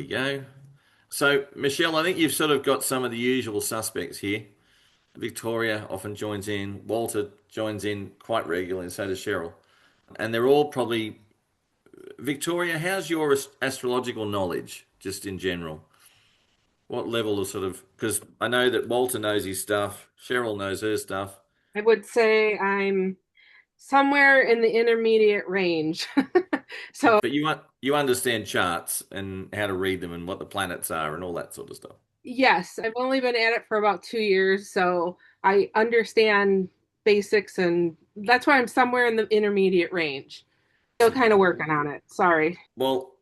we go. So, Michelle, I think you've sort of got some of the usual suspects here. Victoria often joins in. Walter joins in quite regularly, and so does Cheryl. And they're all probably. Victoria, how's your astrological knowledge, just in general? What level of sort of. Because I know that Walter knows his stuff, Cheryl knows her stuff. I would say I'm somewhere in the intermediate range. So, But you understand charts and how to read them and what the planets are and all that sort of stuff. yes, I've only been at it for about 2 years, so I understand basics, and that's why I'm somewhere in the intermediate range. Still kind of working on it. Sorry. Well,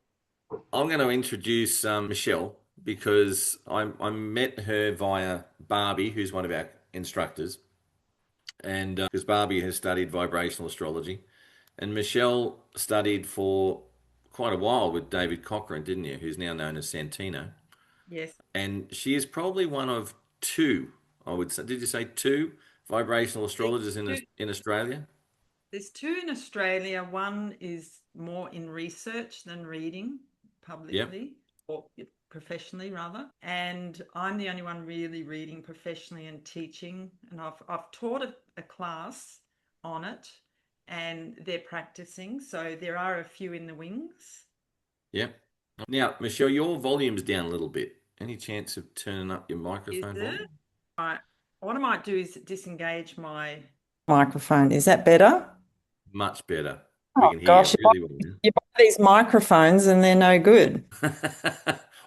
I'm going to introduce Michelle because I met her via Barbie, who's one of our instructors, and because Barbie has studied vibrational astrology, and Michelle studied for quite a while with David Cochrane, didn't you? Who's now known as Santino, Yes. and she is probably one of two. I would say. Did you say two vibrational astrologers Two, in Australia? there's two in Australia. One is more in research than reading Yep. publicly or professionally rather. And I'm the only one really reading professionally and teaching. And I've taught a class on it and they're practicing. So there are a few in the wings. Yep. Now, Michelle, your volume's down a little bit. Any chance of turning up your Is microphone it? volume? Right. What I might do is disengage my Microphone. Is that better? Much better. We Oh can hear you gosh, really well you buy these microphones and they're no good. now.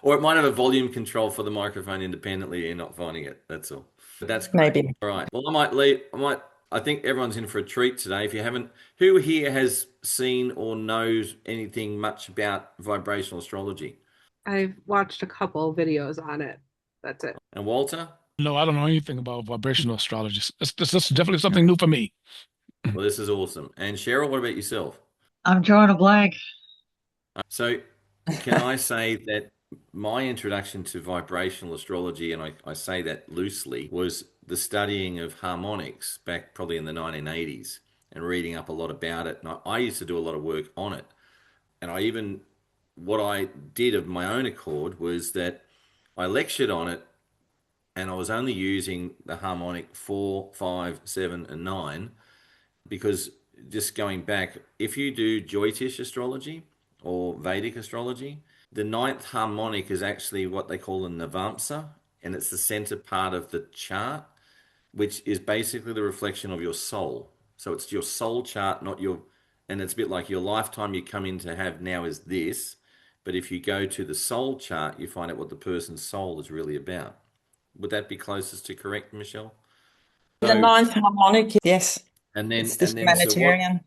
Or it might have a volume control for the microphone independently and you're not finding it. That's all. But that's great. Maybe. All right. Well, I might leave. I think everyone's in for a treat today. If you haven't, who here has seen or knows anything much about vibrational astrology? I've watched a couple videos on it. That's it. And Walter? No, I don't know anything about vibrational astrology. This is definitely something new for me. Well, this is awesome. And Cheryl, what about yourself? I'm drawing a blank. So, can I say that my introduction to vibrational astrology, and I say that loosely, was the studying of harmonics back probably in the 1980s and reading up a lot about it. And I used to do a lot of work on it. And what I did of my own accord was that I lectured on it and I was only using the harmonic 4, 5, 7, and 9 because just going back, if you do Jyotish astrology or Vedic astrology, the ninth harmonic is actually what they call a Navamsa, and it's the center part of the chart, which is basically the reflection of your soul. So it's your soul chart, not your, and it's a bit like your lifetime you come in to have now is this. But if you go to the soul chart, you find out what the person's soul is really about. Would that be closest to correct, Michelle? The So, ninth harmonic, yes, and then, it's the and then, so what? humanitarian.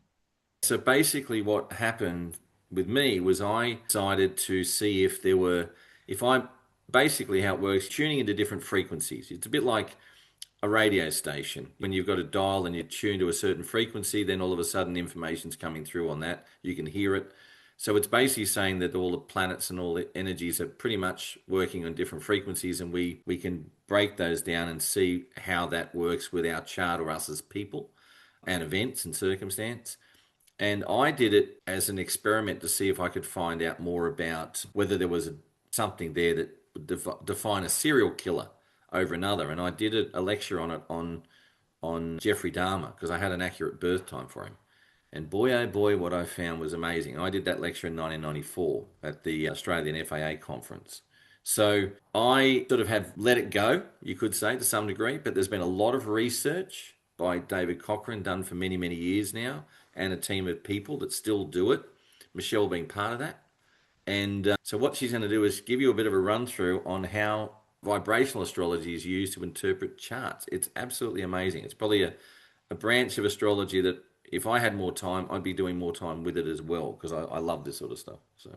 So basically, what happened with me was I decided to see if there were, if I basically how it works, tuning into different frequencies. It's a bit like a radio station. When you've got a dial and you tune to a certain frequency, then all of a sudden information's coming through on that. You can hear it. So it's basically saying that all the planets and all the energies are pretty much working on different frequencies, and we can break those down and see how that works with our chart or us as people and events and circumstance. And I did it as an experiment to see if I could find out more about whether there was something there that would define a serial killer over another. And I did a lecture on it on Jeffrey Dahmer because I had an accurate birth time for him. And boy, oh boy, what I found was amazing. I did that lecture in 1994 at the Australian FAA conference. So I sort of have let it go, you could say, to some degree, but there's been a lot of research by David Cochrane done for many, many years now, and a team of people that still do it, Michelle being part of that. And so what she's going to do is give you a bit of a run through on how vibrational astrology is used to interpret charts. It's absolutely amazing. It's probably a branch of astrology that if I had more time, I'd be doing more time with it as well because I love this sort of stuff. So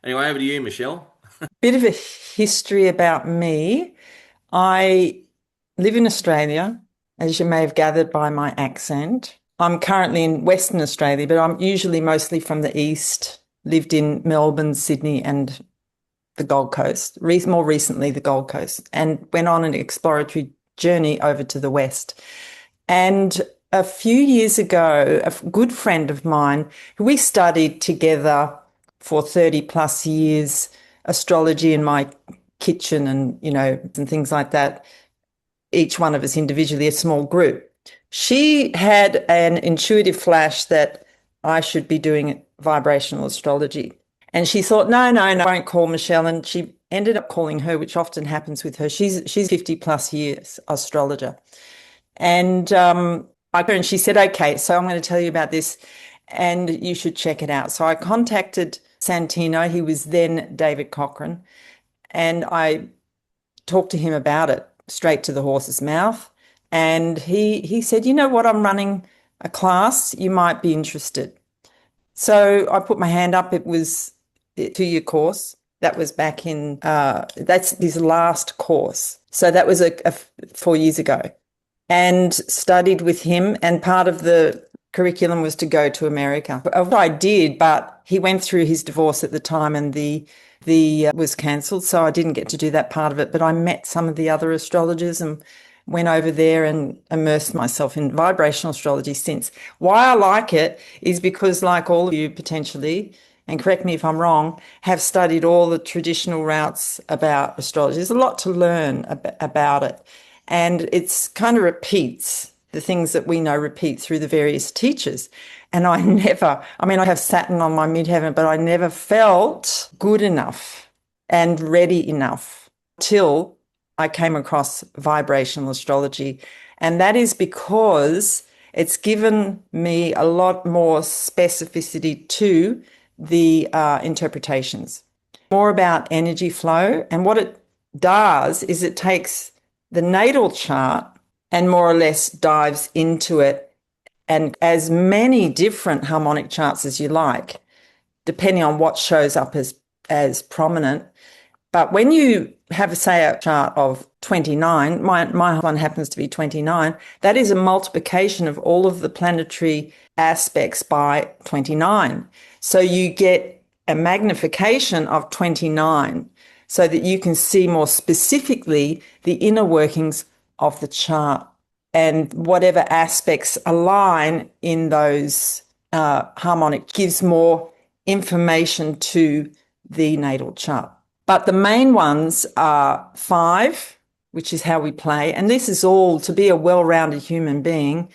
anyway, over to you, Michelle. Bit of a history about me. I live in Australia, as you may have gathered by my accent. I'm currently in Western Australia, but I'm usually mostly from the East, lived in Melbourne, Sydney, and the Gold Coast, more recently the Gold Coast, and went on an exploratory journey over to the West. And a few years ago, a good friend of mine, who we studied together for 30 plus years, astrology in my kitchen and, and things like that, each one of us individually, a small group. She had an intuitive flash that I should be doing vibrational astrology. And she thought, no, I won't call Michele. And she ended up calling her, which often happens with her. She's 50 plus years astrologer. And and she said, okay, so I'm going to tell you about this and you should check it out. So I contacted Santino. He was then David Cochran. And I talked to him about it straight to the horse's mouth. And he said, you know what, I'm running a class. You might be interested. So I put my hand up. It was a 2-year course. That was back in, that's his last course. So that was 4 years ago. And studied with him. And part of the curriculum was to go to America. I did, but he went through his divorce at the time and the was cancelled. So I didn't get to do that part of it. But I met some of the other astrologers and went over there and immersed myself in vibrational astrology since. Why I like it is because, like all of you potentially, and correct me if I'm wrong, have studied all the traditional routes about astrology. There's a lot to learn about it. And it's kind of repeats the things that we know repeat through the various teachers. And I have Saturn on my midheaven, but I never felt good enough and ready enough till I came across vibrational astrology. And that is because it's given me a lot more specificity to the interpretations, more about energy flow. And what it does is it takes the natal chart and more or less dives into it, and as many different harmonic charts as you like, depending on what shows up as prominent. But when you have, say, a chart of 29, my one happens to be 29, that is a multiplication of all of the planetary aspects by 29. So you get a magnification of 29 so that you can see more specifically the inner workings of the chart and whatever aspects align in those harmonic gives more information to the natal chart. But the main ones are 5, which is how we play. And this is all to be a well-rounded human being.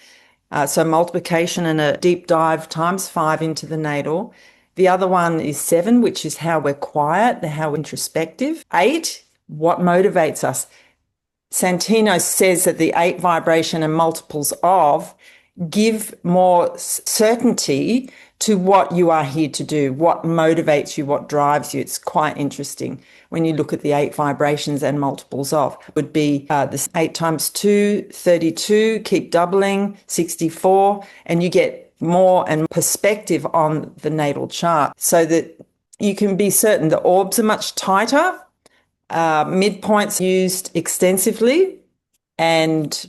So multiplication and a deep dive times 5 into the natal. The other one is 7, which is how we're quiet, how we're introspective. 8, what motivates us. Santino says that the 8 vibration and multiples of give more certainty to what you are here to do, what motivates you, what drives you. It's quite interesting when you look at the 8 vibrations and multiples of. It would be this 8 times 2, 32, keep doubling, 64, and you get more and perspective on the natal chart so that you can be certain the orbs are much tighter, midpoints used extensively, and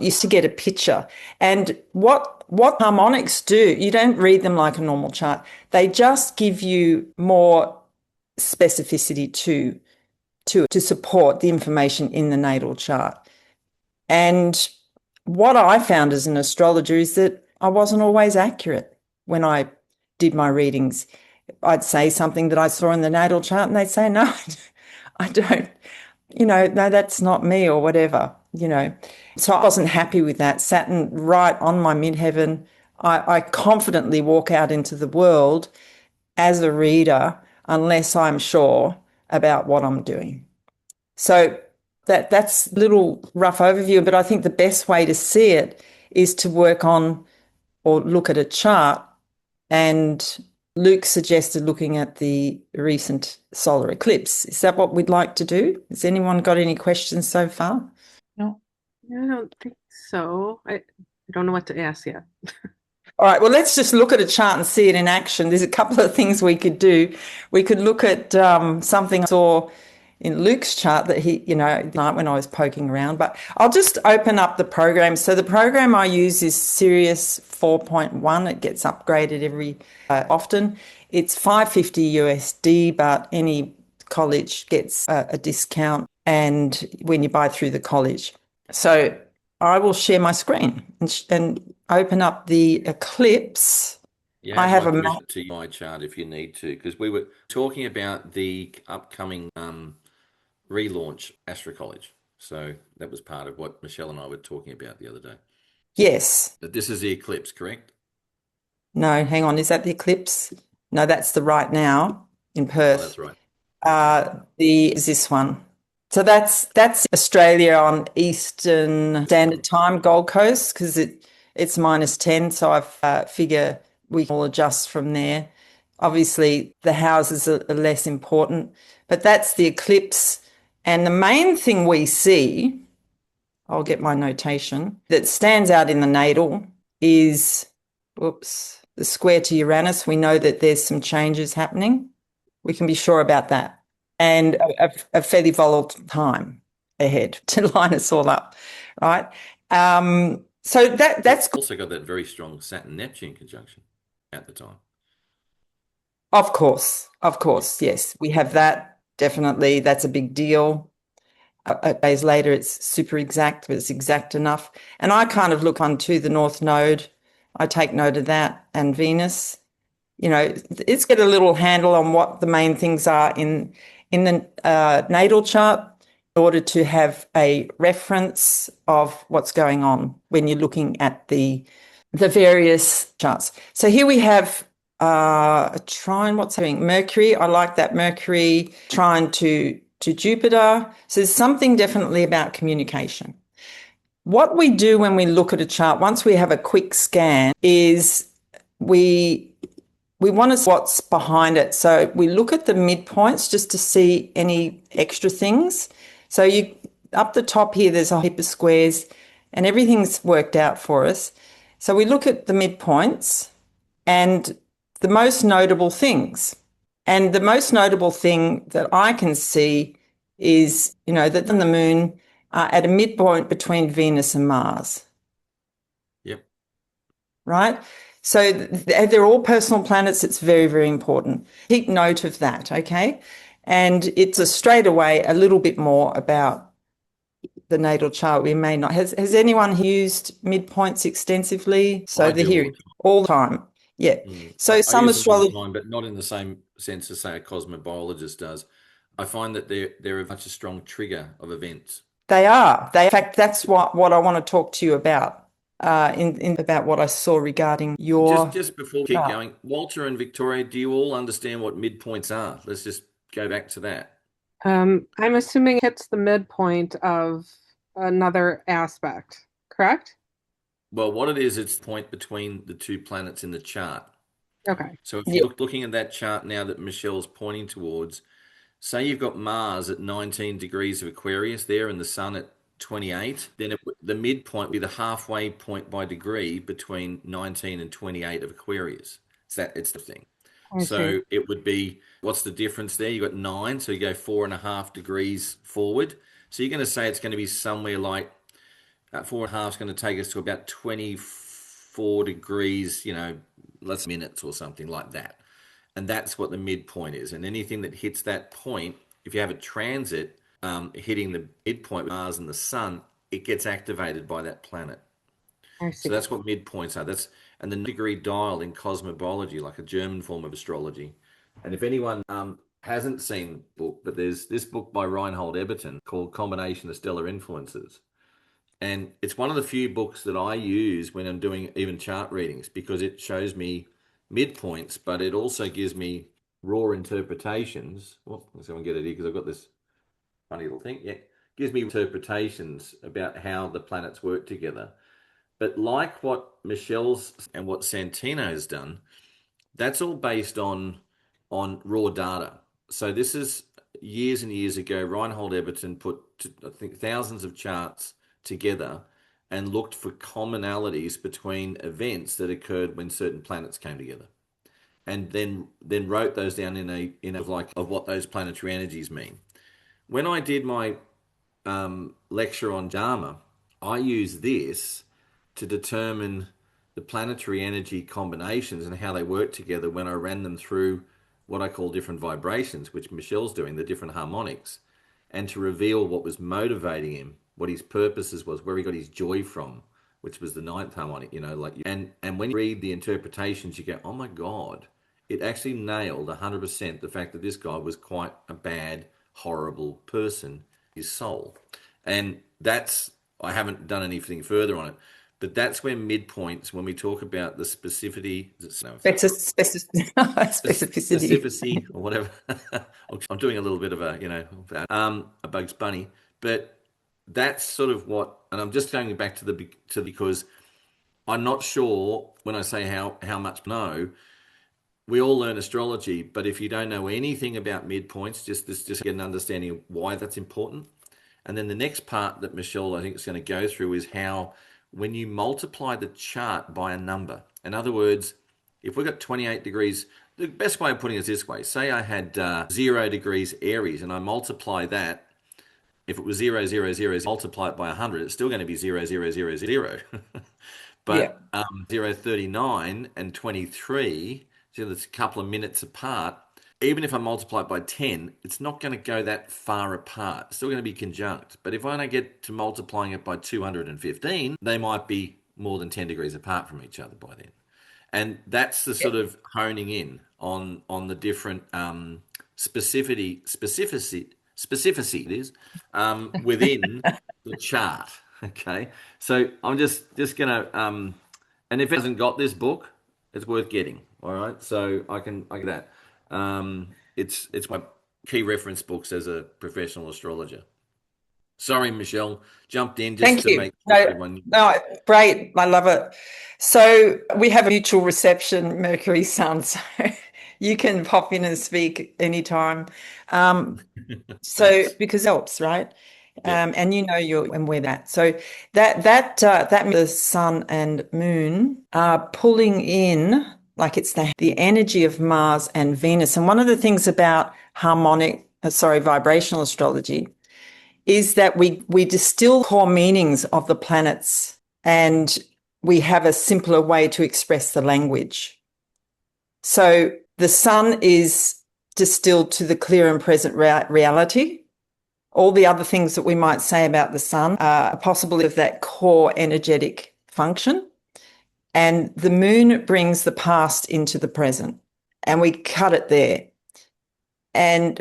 used to get a picture. And what harmonics do, you don't read them like a normal chart. They just give you more specificity to support the information in the natal chart. And what I found as an astrologer is that I wasn't always accurate when I did my readings. I'd say something that I saw in the natal chart and they'd say, no, I don't, no, that's not me or whatever, So I wasn't happy with that. Saturn right on my midheaven. I confidently walk out into the world as a reader unless I'm sure about what I'm doing. So that's a little rough overview, but I think the best way to see it is to work on or look at a chart. And Luke suggested looking at the recent solar eclipse. Is that what we'd like to do? Has anyone got any questions so far? No, I don't think so. I don't know what to ask yet. All right, well, let's just look at a chart and see it in action. There's a couple of things we could do. We could look at something I saw in Luke's chart that night when I was poking around, but I'll just open up the program. So the program I use is Sirius 4.1. It gets upgraded every often. It's $550 USD, but any college gets a discount and when you buy through the college. So I will share my screen and open up the eclipse You I have have my a map. permission to my chart if you need to, because we were talking about the upcoming relaunch Astro College. So that was part of what Michelle and I were talking about the other day. Yes. But this is the eclipse, correct? No, hang on. Is that the eclipse? No, that's the right now in Oh, Perth. that's right. Okay. The is this one. So that's Australia on Eastern Standard Time, Gold Coast, because it's -10. So I figure we can all adjust from there. Obviously, the houses are less important, but that's the eclipse. And the main thing we see, I'll get my notation, that stands out in the natal is, whoops, the square to Uranus. We know that there's some changes happening. We can be sure about that. And a fairly volatile time ahead to line us all up, right? So that's also got that very strong Saturn Neptune conjunction at the time. of course, yes, we have that definitely. That's a big deal. Days later, it's super exact, but it's exact enough. And I kind of look onto the North Node. I take note of that and Venus. You know, it's get a little handle on what the main things are in the natal chart in order to have a reference of what's going on when you're looking at the various charts. So here we have a trine. What's happening? Mercury. I like that Mercury trine to Jupiter. So there's something definitely about communication. What we do when we look at a chart, once we have a quick scan, is we want to see what's behind it. So we look at the midpoints just to see any extra things. So you up the top here, there's a heap of squares and everything's worked out for us. So we look at the midpoints and the most notable things. And the most notable thing that I can see is, you know, that the moon at a midpoint between Venus and Mars. Yep. Right? So they're all personal planets. It's very, very important. Keep note of that, okay? And it's a straight away a little bit more about the natal chart. We may not. Has anyone used midpoints extensively? So I they're do here all the time. Yeah. So I some use them all the astrology. time, but not in the same sense as, say, a cosmobiologist does. I find that they're a much a strong trigger of events. They are. In fact, that's what I want to talk to you about. In about what I saw regarding your Just before we keep going, Walter and Victoria, do you all understand what midpoints are? Let's just go back to that. I'm assuming it hits the midpoint of another aspect, correct? Well, what it is, it's the point between the two planets in the chart. Okay. So if Yeah. you're looking at that chart now that Michelle's pointing towards, say you've got Mars at 19 degrees of Aquarius there and the Sun at 28, then the midpoint would be the halfway point by degree between 19 and 28 of Aquarius. It's the thing. I see. So it would be, what's the difference there? You've got 9, so you go 4.5 degrees forward. So you're going to say it's going to be somewhere like 4.5 is going to take us to about 24 degrees, less minutes or something like that. And that's what the midpoint is. And anything that hits that point, if you have a transit hitting the midpoint with Mars and the Sun, it gets activated by that planet. I So see. that's what midpoints are. And the degree dial in cosmobiology, like a German form of astrology. And if anyone hasn't seen the book, but there's this book by Reinhold Eberton called Combination of Stellar Influences. And it's one of the few books that I use when I'm doing even chart readings because it shows me midpoints, but it also gives me raw interpretations. Well, let's go and get it here because I've got this funny little thing. Yeah, gives me interpretations about how the planets work together. But like what Michelle's and what Santino has done, that's all based on raw data. So this is years and years ago. Reinhold Eberton put, I think, thousands of charts together and looked for commonalities between events that occurred when certain planets came together, and then wrote those down in a like of what those planetary energies mean. When I did my lecture on Dharma, I used this to determine the planetary energy combinations and how they work together when I ran them through what I call different vibrations, which Michelle's doing, the different harmonics, and to reveal what was motivating him, what his purposes was, where he got his joy from, which was the ninth harmonic, and when you read the interpretations, you go, oh my God, it actually nailed 100% the fact that this guy was quite a bad, horrible person, his soul. And I haven't done anything further on it, but that's where midpoints, when we talk about the specificity, Specificity. specificity or whatever. I'm doing a little bit of a Bugs Bunny, but that's sort of what, and I'm just going back to because I'm not sure when I say how much know. We all learn astrology, but if you don't know anything about midpoints, just get an understanding of why that's important. And then the next part that Michele, I think, is going to go through is how when you multiply the chart by a number, in other words, if we've got 28 degrees, the best way of putting it is this way. Say I had 0 degrees Aries and I multiply that. If it was 0, 0, 0, multiply it by 100, it's still going to be 0, 0, 0, 0. But 0, 39 and 23, so that's a couple of minutes apart. Even if I multiply it by 10, it's not going to go that far apart. It's still going to be conjunct. But if I don't get to multiplying it by 215, they might be more than 10 degrees apart from each other by then. And that's the sort of honing in on the different specificity it is within the chart. Okay, so I'm just gonna and if it hasn't got this book, it's worth getting. All right, so I get that. It's my key reference books as a professional astrologer. Sorry, Michele, jumped in just Thank to you. make sure everyone. No, great. I love it. So we have a mutual reception, Mercury Sun. So you can pop in and speak anytime. So because it helps, right? And and we're that. So that the sun and moon are pulling in, like it's the energy of Mars and Venus. And one of the things about vibrational astrology is that we distill core meanings of the planets and we have a simpler way to express the language. So the sun is distilled to the clear and present reality. All the other things that we might say about the sun are possible of that core energetic function. And the moon brings the past into the present. And we cut it there. And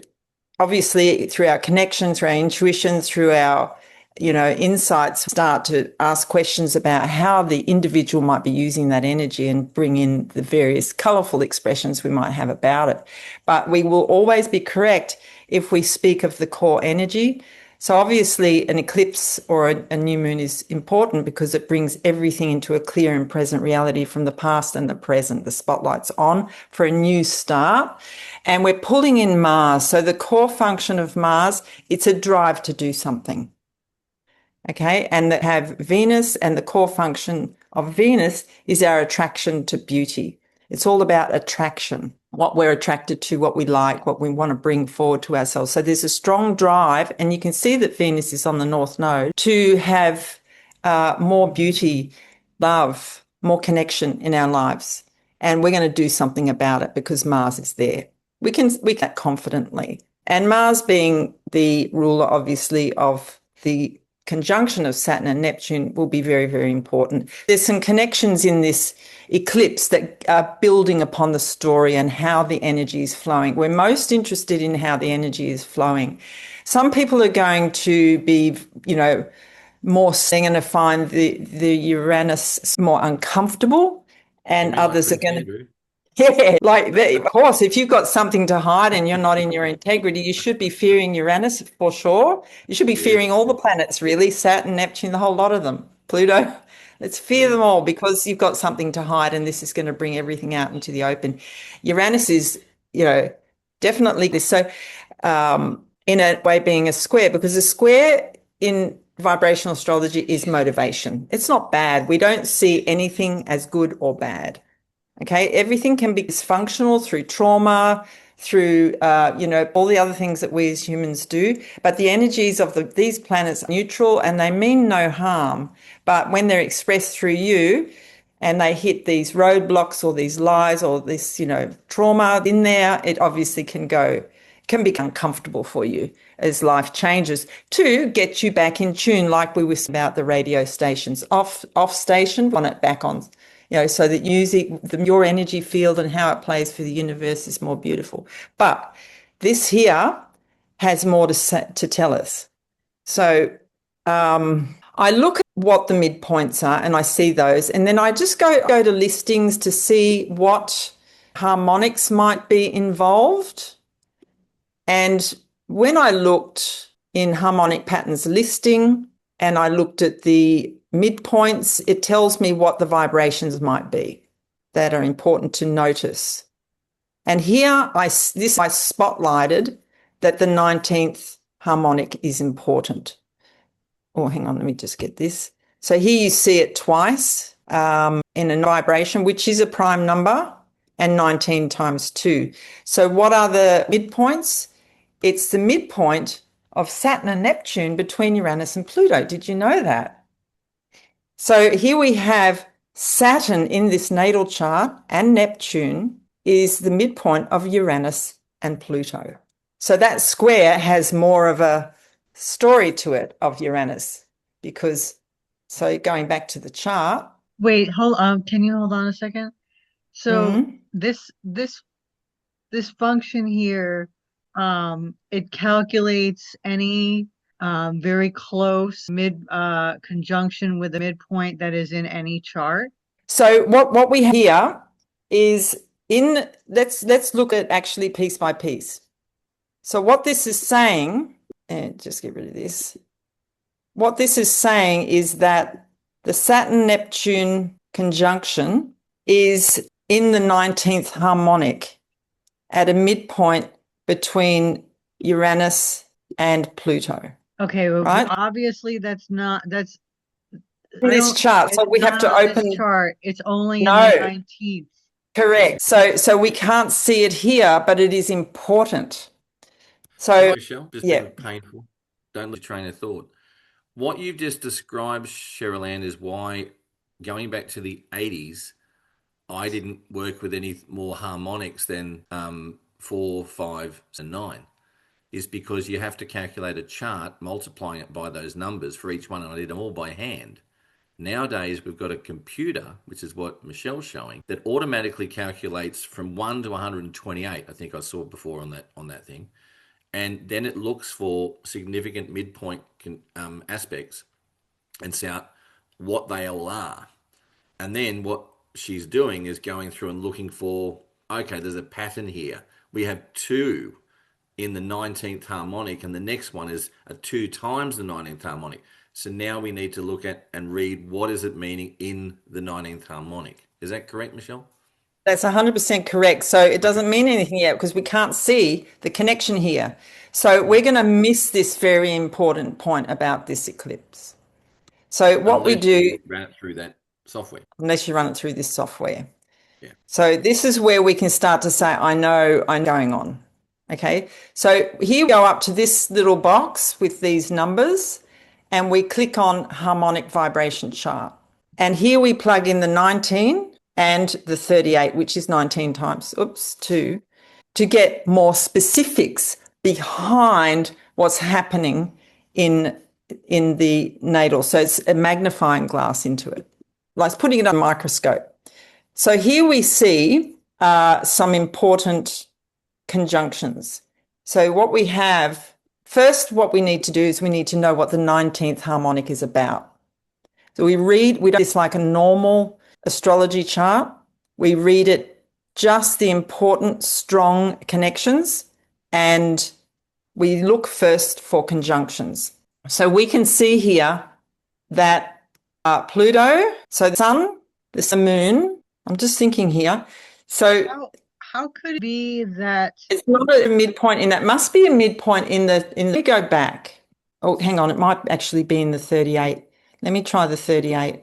obviously, through our connection, through our intuition, through our, insights, start to ask questions about how the individual might be using that energy and bring in the various colourful expressions we might have about it. But we will always be correct if we speak of the core energy. So obviously, an eclipse or a new moon is important because it brings everything into a clear and present reality from the past and the present. The spotlight's on for a new start. And we're pulling in Mars. So the core function of Mars, it's a drive to do something. Okay. And that have Venus, and the core function of Venus is our attraction to beauty. It's all about attraction, what we're attracted to, what we like, what we want to bring forward to ourselves. So there's a strong drive, and you can see that Venus is on the North Node, to have more beauty, love, more connection in our lives. And we're going to do something about it because Mars is there. We can confidently. And Mars being the ruler, obviously, of the conjunction of Saturn and Neptune will be very, very important. There's some connections in this eclipse that are building upon the story and how the energy is flowing. We're most interested in how the energy is flowing. Some people are going to be, more going to find the Uranus more uncomfortable, and others are going to. Yeah, of course, if you've got something to hide and you're not in your integrity, you should be fearing Uranus for sure. You should be fearing all the planets, really, Saturn, Neptune, the whole lot of them, Pluto. Let's fear them all because you've got something to hide, and this is going to bring everything out into the open. Uranus is, definitely this. So in a way being a square, because a square in vibrational astrology is motivation. It's not bad. We don't see anything as good or bad. Okay, everything can be dysfunctional through trauma, through, all the other things that we as humans do. But the energies of these planets are neutral and they mean no harm. But when they're expressed through you and they hit these roadblocks or these lies or this, trauma in there, it obviously can go can become uncomfortable for you as life changes, to get you back in tune, like we were about the radio stations, off station, on it, back on, so that your energy field and how it plays for the universe is more beautiful. But this here has more to tell us. So I look at what the midpoints are and I see those, and then I just go to listings to see what harmonics might be involved. And when I looked in harmonic patterns listing and I looked at the midpoints, it tells me what the vibrations might be that are important to notice. And here I spotlighted that the 19th harmonic is important. Oh, hang on, let me just get this. So here you see it twice in a vibration, which is a prime number, and 19 times 2. So what are the midpoints? It's the midpoint of Saturn and Neptune between Uranus and Pluto. Did you know that? So here we have Saturn in this natal chart, and Neptune is the midpoint of Uranus and Pluto. So that square has more of a story to it of Uranus, because, so going back to the chart. Wait, hold on. Can you hold on a second? So this function here, it calculates any very close conjunction with a midpoint that is in any chart. So what we have here is let's look at actually piece by piece. So what this is saying, and just get rid of this. What this is saying is that the Saturn-Neptune conjunction is in the 19th harmonic at a midpoint between Uranus and Pluto. Okay, well, right? Obviously that's this chart. So we have to open this chart. It's only no. in the 19th. Correct. So we can't see it here, but it is important. So Michelle, just being painful. Don't lose train of thought. What you've just described, Cheryl Ann, is why, going back to the 80s, I didn't work with any more harmonics than 4, 5, and 9, is because you have to calculate a chart, multiplying it by those numbers for each one, and I did them all by hand. Nowadays, we've got a computer, which is what Michelle's showing, that automatically calculates from 1 to 128. I think I saw before on that thing. And then it looks for significant midpoint aspects and see out what they all are. And then what she's doing is going through and looking for, okay, there's a pattern here. We have 2 in the 19th harmonic, and the next one is a 2 times the 19th harmonic. So now we need to look at and read what is it meaning in the 19th harmonic. Is that correct, Michele? That's 100% correct. So it doesn't mean anything yet because we can't see the connection here. So we're going to miss this very important point about this eclipse. So what we do, run it through that software. Unless you run it through this software. Yeah. So this is where we can start to say, I know I'm going on. Okay. So here we go up to this little box with these numbers, and we click on harmonic vibration chart. And here we plug in the 19 and the 38, which is 19 times 2, to get more specifics behind what's happening in the natal. So it's a magnifying glass into it, like putting it on a microscope. So here we see some important conjunctions. So what we have, first, what we need to do is we need to know what the 19th harmonic is about. So we don't this like a normal astrology chart. We read it just the important, strong connections, and we look first for conjunctions. So we can see here that Pluto, so the sun, the moon, I'm just thinking here. So how could it be that it's not a midpoint in that? Must be a midpoint in let me go back. Oh, hang on, it might actually be in the 38. Let me try the 38.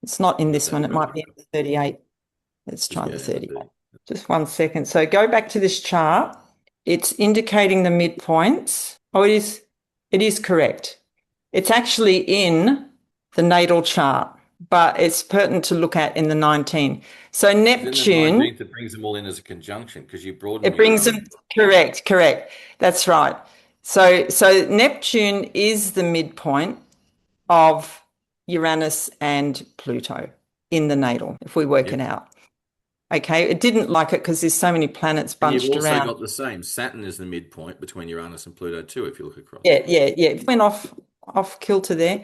It's not in this one, it might be in the 38. Let's try the 38. Just 1 second. So go back to this chart. It's indicating the midpoints. Oh, it is correct. It's actually in the natal chart. but it's pertinent to look at in the 19. So Then the Neptune, 19th, it brings them all in as a conjunction because you broaden it brings your them, correct. That's right. So Neptune is the midpoint of Uranus and Pluto in the natal, if we work it out. Okay, it didn't like it because there's so many planets And you've bunched also around. got the same. Saturn is the midpoint between Uranus and Pluto too, if you look across. Yeah. Went off kilter there.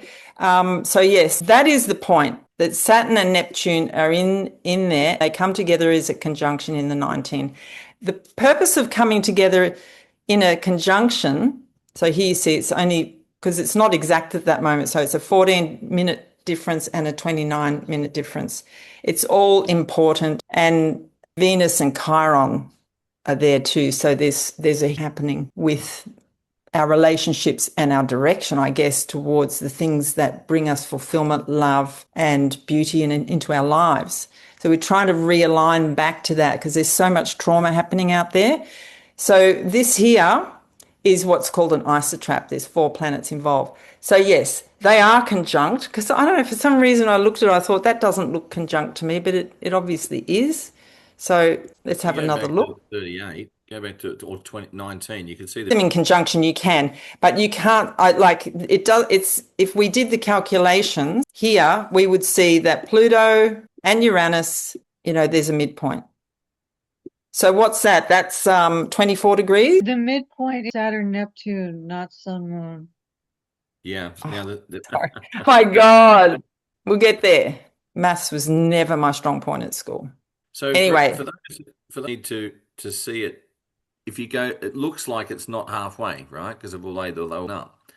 So yes, that is the point, that Saturn and Neptune are in there. They come together as a conjunction in the 19. The purpose of coming together in a conjunction, so here you see it's only because it's not exact at that moment. So it's a 14-minute difference and a 29-minute difference. It's all important, and Venus and Chiron are there too. So there's a happening with our relationships and our direction, I guess, towards the things that bring us fulfillment, love, and beauty into our lives. So we're trying to realign back to that because there's so much trauma happening out there. So this here is what's called an isotrap. There's 4 planets involved. So yes, they are conjunct, because I don't know, for some reason I looked at it, I thought that doesn't look conjunct to me, but it obviously is. So let's have another look. 38, go back to or 2019, you can see Them in conjunction you can, but you can't, if we did the calculations here, we would see that Pluto and Uranus, there's a midpoint. So what's that? That's 24 degrees. The midpoint is Saturn, Neptune, not Sun, Moon. Yeah. Now Sorry. My God. We'll get there. Maths was never my strong point at school. So anyway, for those need to see it, if you go, it looks like it's not halfway, right? Because it will lay the low up.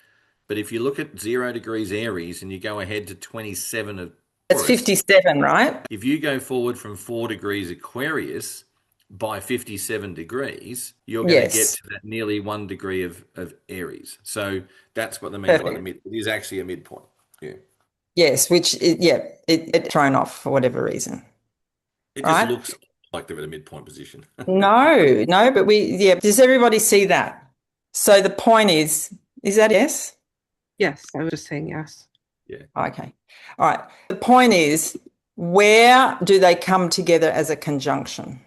But if you look at 0 degrees Aries and you go ahead to 27 of it's 57, right? If you go forward from 4 degrees Aquarius by 57 degrees, you're going to get to that nearly 1 degree of Aries. So that's what the mean by the mid. It is actually a midpoint. Yeah. Yes, which it thrown off for whatever reason. It just looks like they're at a midpoint position. No, but does everybody see that? So the point is that yes? Yes, I was just saying yes. Yeah. Okay. All right. The point is, where do they come together as a conjunction?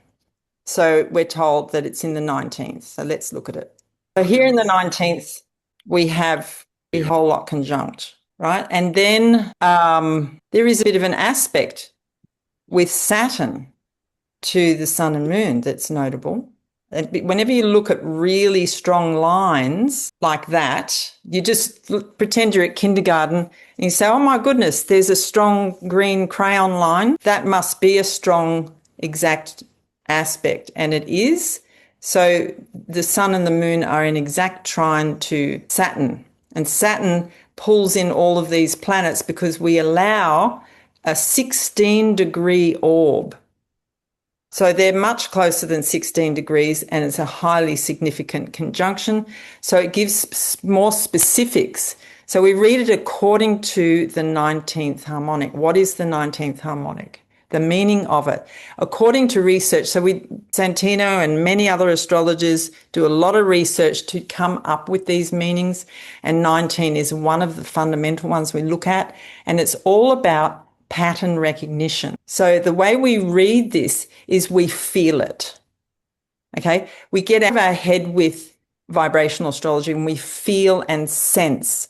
So we're told that it's in the 19th. So let's look at it. So here in the 19th, we have a whole lot conjunct, right? And then there is a bit of an aspect with Saturn to the sun and moon that's notable. And whenever you look at really strong lines like that, you just pretend you're at kindergarten and you say, oh my goodness, there's a strong green crayon line. That must be a strong exact aspect. And it is. So the sun and the moon are in exact trine to Saturn. And Saturn pulls in all of these planets because we allow a 16-degree orb. So they're much closer than 16 degrees, and it's a highly significant conjunction. So it gives more specifics. So we read it according to the 19th harmonic. What is the 19th harmonic? The meaning of it. According to research, so Santino and many other astrologers do a lot of research to come up with these meanings, and 19 is one of the fundamental ones we look at, and it's all about pattern recognition. So the way we read this is we feel it. Okay? We get out of our head with vibrational astrology and we feel and sense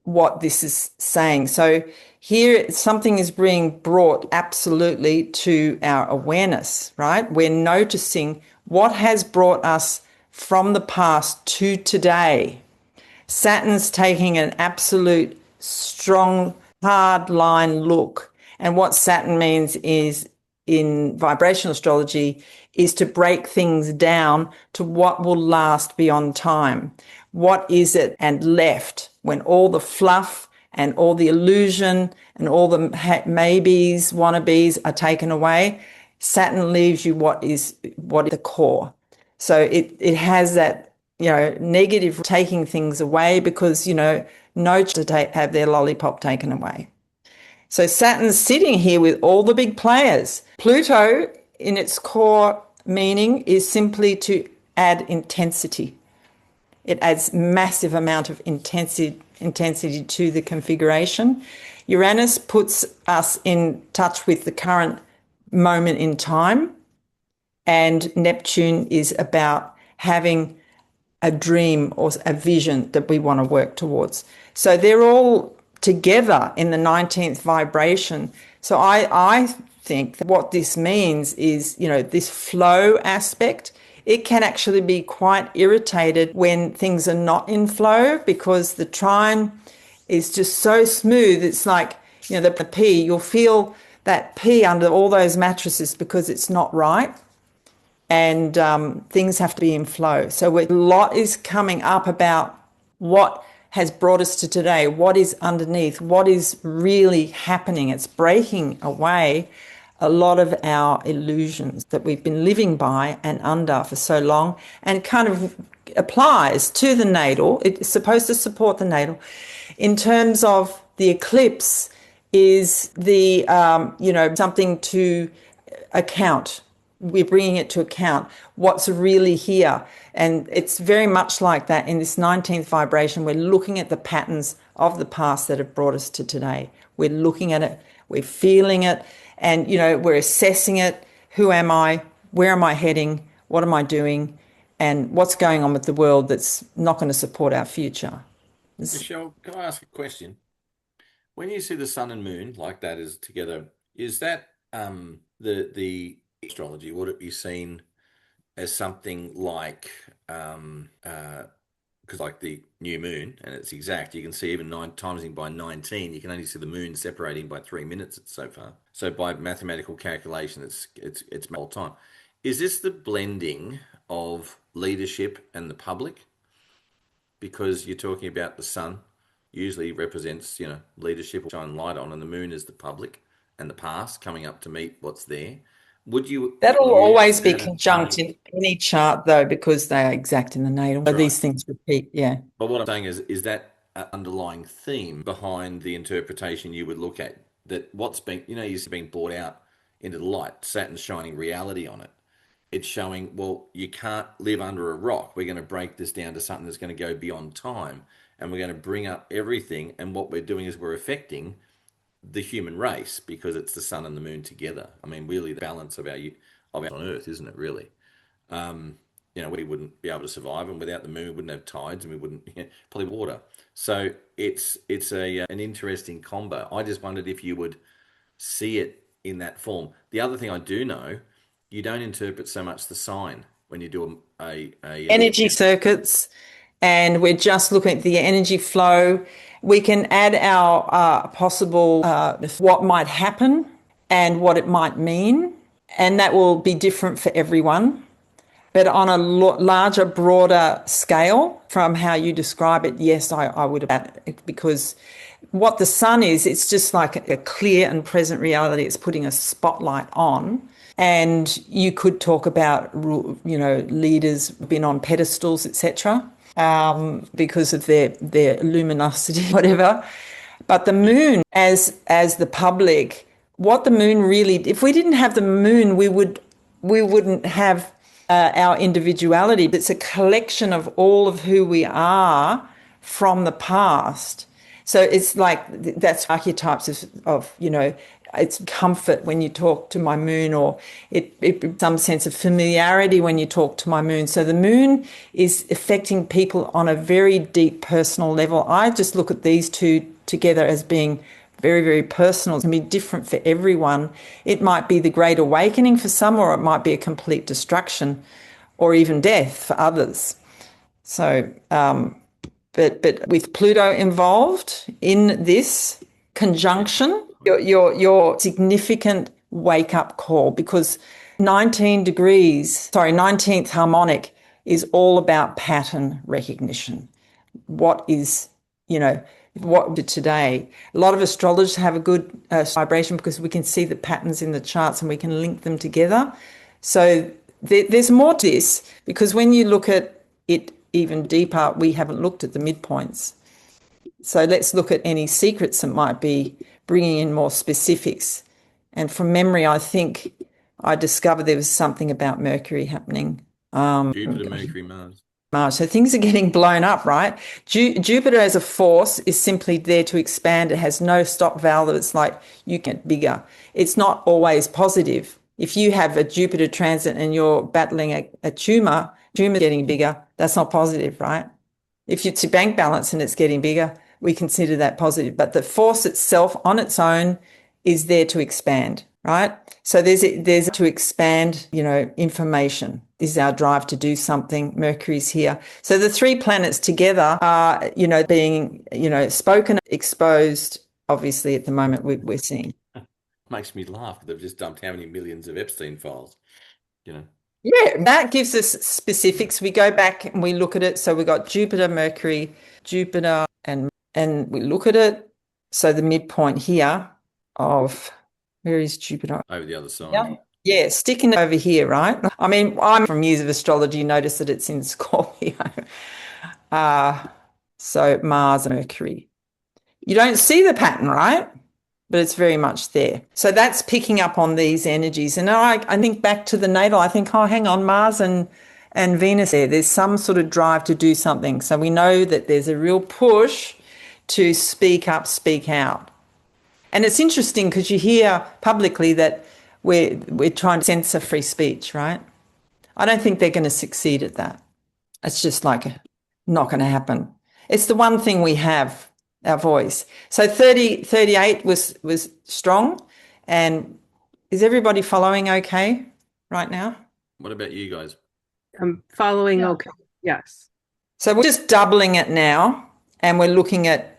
what this is saying. So here something is being brought absolutely to our awareness, right? We're noticing what has brought us from the past to today. Saturn's taking an absolute strong hard line look. And what Saturn means is, in vibrational astrology, is to break things down to what will last beyond time. What is it and left when all the fluff and all the illusion and all the maybes, wannabes are taken away? Saturn leaves you what is the core. So it has that, negative taking things away because, no to have their lollipop taken away. So Saturn's sitting here with all the big players. Pluto, in its core meaning, is simply to add intensity. It adds massive amount of intensity to the configuration. Uranus puts us in touch with the current moment in time, and Neptune is about having a dream or a vision that we want to work towards. So they're all together in the 19th vibration. So I think that what this means is, this flow aspect, it can actually be quite irritated when things are not in flow, because the trine is just so smooth. It's like, the pee, you'll feel that pee under all those mattresses because it's not right. And things have to be in flow. So a lot is coming up about what has brought us to today, what is underneath, what is really happening. It's breaking away a lot of our illusions that we've been living by and under for so long, and kind of applies to the natal. It's supposed to support the natal. In terms of the eclipse, is the, something to account. We're bringing it to account what's really here. And it's very much like that in this 19th vibration. We're looking at the patterns of the past that have brought us to today. We're looking at it, we're feeling it, and, we're assessing it. Who am I? Where am I heading? What am I doing? And what's going on with the world that's not going to support our future? Michele, can I ask a question? When you see the sun and moon like that is together, is that the astrology, would it be seen as something like because like the new moon, and it's exact, you can see even 9 timesing by 19, you can only see the moon separating by 3 minutes so far. So by mathematical calculation, it's the whole time. Is this the blending of leadership and the public? Because you're talking about the sun usually represents, leadership, shine light on, and the moon is the public and the past coming up to meet what's there. Would you? That'll always be conjunct in any chart, though, because they are exact in the natal. Right. These things repeat, yeah. But what I'm saying is that an underlying theme behind the interpretation you would look at, that what's being, is being brought out into the light, Saturn's shining reality on it. It's showing, well, you can't live under a rock. We're going to break this down to something that's going to go beyond time, and we're going to bring up everything. And what we're doing is we're affecting the human race, because it's the sun and the moon together. I mean, really, the balance of our on Earth, isn't it? Really, we wouldn't be able to survive, and without the moon, we wouldn't have tides, and we wouldn't probably water. So it's an interesting combo. I just wondered if you would see it in that form. The other thing I do know, you don't interpret so much the sign when you do a energy circuits, and we're just looking at the energy flow. We can add our possible what might happen and what it might mean, and that will be different for everyone. But on a larger, broader scale, from how you describe it, yes, I would have, because what the sun is, it's just like a clear and present reality. It's putting a spotlight on. And you could talk about, leaders been on pedestals, etc., because of their luminosity, whatever. But the moon, as the public, what the moon really, if we didn't have the moon, we wouldn't have our individuality. It's a collection of all of who we are from the past. So it's like, that's archetypes of it's comfort when you talk to my moon, or it some sense of familiarity when you talk to my moon. So the moon is affecting people on a very deep personal level. I just look at these two together as being very, very personal. It can be different for everyone. It might be the great awakening for some, or it might be a complete destruction or even death for others. So, but with Pluto involved in this conjunction, your significant wake-up call, because 19th harmonic is all about pattern recognition. What is, what today? A lot of astrologers have a good vibration because we can see the patterns in the charts and we can link them together. So there's more to this, because when you look at it even deeper, we haven't looked at the midpoints. So let's look at any secrets that might be bringing in more specifics. And from memory, I think I discovered there was something about Mercury happening. Jupiter, Mercury, Mars. Mars. So things are getting blown up, right? Jupiter as a force is simply there to expand. It has no stop valve. It's like you get bigger. It's not always positive. If you have a Jupiter transit and you're battling a tumor getting bigger, that's not positive, right? If it's your bank balance and it's getting bigger, we consider that positive. But the force itself on its own is there to expand, right? So there's to expand, information. This is our drive to do something. Mercury's here. So the three planets together are, being, spoken, exposed, obviously at the moment we're seeing. Makes me laugh. They've just dumped how many millions of Epstein files, Yeah, that gives us specifics. We go back and we look at it. So we got Jupiter, Mercury, Jupiter, and we look at it. So the midpoint here of where is Jupiter? Over the other side. Yeah, sticking over here, right? I mean, I'm from years of astrology, notice that it's in Scorpio. So Mars and Mercury. You don't see the pattern, right? But it's very much there. So that's picking up on these energies. And I think back to the natal, I think, oh, hang on, Mars and Venus there. There's some sort of drive to do something. So we know that there's a real push to speak up, speak out. And it's interesting because you hear publicly that we're trying to censor free speech, right? I don't think they're going to succeed at that. It's just like not going to happen. It's the one thing we have, our voice. So 38 was strong. And is everybody following okay right now? What about you guys? I'm following Yeah. okay. Yes. So we're just doubling it now, and we're looking at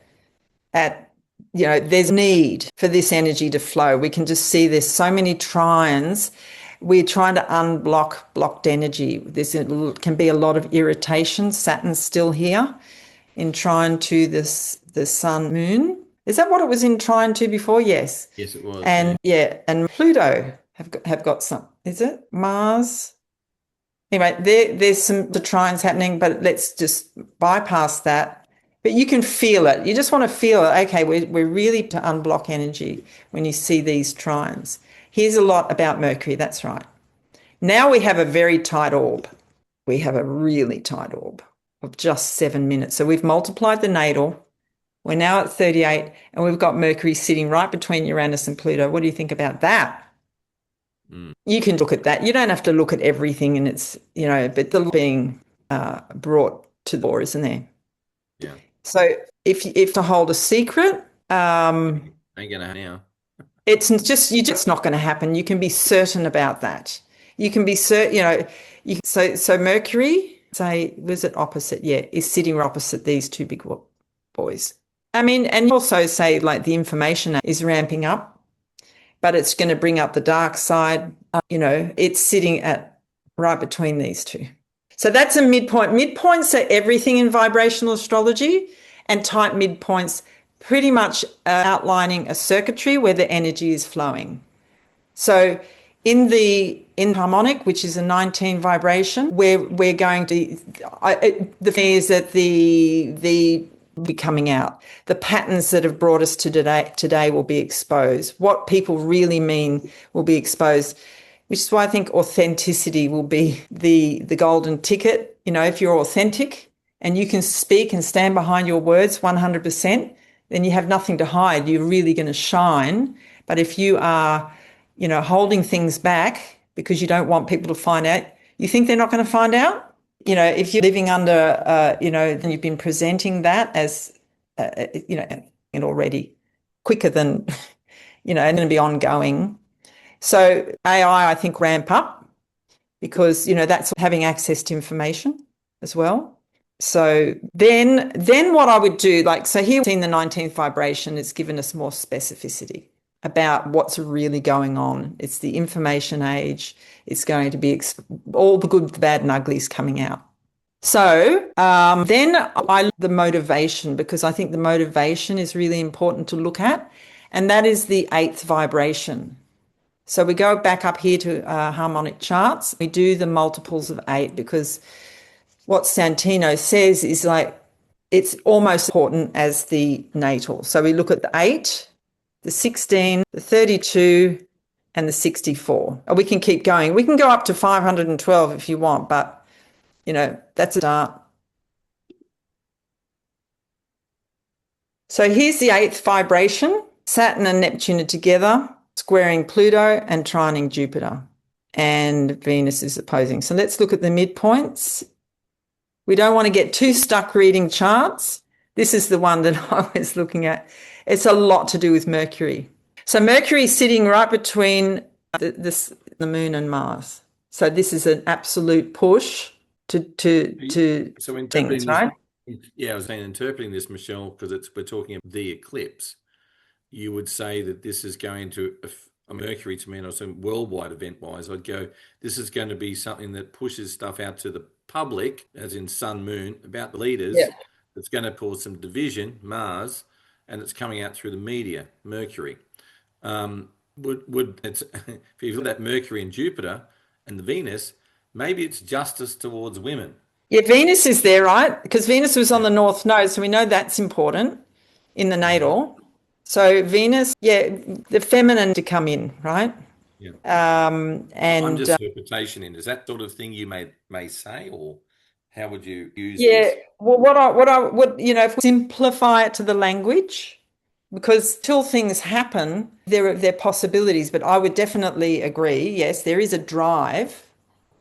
there's need for this energy to flow. We can just see there's so many trines. We're trying to unblock blocked energy. Can be a lot of irritation. Saturn's still here in trine to the sun, moon. Is that what it was in trine to before? Yes. Yes, it was. And and Pluto have got some. Is it Mars? Anyway, there's some the trines happening, but let's just bypass that. But you can feel it. You just want to feel it. Okay, we're really to unblock energy when you see these trines. Here's a lot about Mercury. That's right. Now we have a very tight orb. We have a really tight orb of just 7 minutes. So we've multiplied the natal. We're now at 38, and we've got Mercury sitting right between Uranus and Pluto. What do you think about that? You can look at that. You don't have to look at everything, and it's, but the being brought to the fore, isn't there? Yeah. So if to hold a secret, Ain't gonna now. it's not going to happen. You can be certain about that. You can be certain, so Mercury, say, was it opposite? Yeah, is sitting opposite these two big boys. I mean, and also say like the information is ramping up, but it's going to bring up the dark side. It's sitting at right between these two. So that's a midpoint. Midpoints are everything in vibrational astrology, and tight midpoints pretty much outlining a circuitry where the energy is flowing. So in harmonic, which is a 19 vibration, we're going to the thing is that the be coming out. The patterns that have brought us to today will be exposed. What people really mean will be exposed, which is why I think authenticity will be the golden ticket. If you're authentic and you can speak and stand behind your words 100%, then you have nothing to hide. You're really going to shine. But if you are, holding things back because you don't want people to find out, you think they're not going to find out? If you're living under, then you've been presenting that as, and already quicker than, and going to be ongoing. So AI, I think, ramp up because, that's having access to information as well. So then what I would do, so here we've seen the 19th vibration, it's given us more specificity about what's really going on. It's the information age. It's going to be all the good, the bad and uglies coming out. So then the motivation, because I think the motivation is really important to look at, and that is the 8th vibration. So we go back up here to harmonic charts. We do the multiples of 8 because what Santino says is it's almost important as the natal. So we look at the 8, the 16, the 32, and the 64. We can keep going. We can go up to 512 if you want, but, that's a start. So here's the 8th vibration. Saturn and Neptune are together, squaring Pluto and trining Jupiter. And Venus is opposing. So let's look at the midpoints. We don't want to get too stuck reading charts. This is the one that I was looking at. It's a lot to do with Mercury. So Mercury is sitting right between the Moon and Mars. So this is an absolute push to So interpreting things, right? Yeah, I was saying interpreting this, Michelle, because we're talking about the eclipse. You would say that this is going to a Mercury to me, and also worldwide event-wise, I'd go, this is going to be something that pushes stuff out to the public, as in Sun, Moon, about the leaders. Yeah. It's going to cause some division, Mars, and it's coming out through the media, Mercury. It's if you look at Mercury and Jupiter and the Venus, maybe it's justice towards women. Yeah, Venus is there, right? Because Venus was on the North Node, so we know that's important in the natal. So Venus, the feminine to come in, right? Yeah. And I'm just interpretation in. Is that sort of thing you may say, or how would you use yeah, this? well, what I would, if we simplify it to the language, because till things happen, there are possibilities, but I would definitely agree. Yes, there is a drive,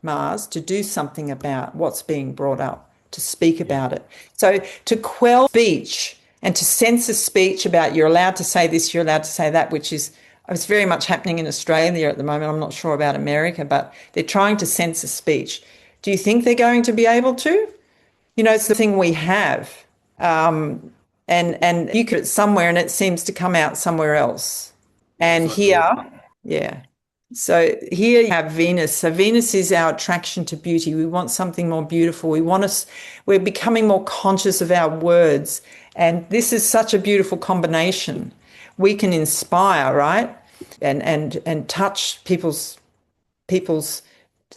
Mars, to do something about what's being brought up, to speak about it. So to quell speech and to censor speech about you're allowed to say this, you're allowed to say that, which is it's very much happening in Australia at the moment. I'm not sure about America, but they're trying to censor speech. Do you think they're going to be able to? It's the thing we have. And you could somewhere and it seems to come out somewhere else. And here, So here you have Venus. So Venus is our attraction to beauty. We want something more beautiful. We're becoming more conscious of our words. And this is such a beautiful combination. We can inspire, right? And touch people's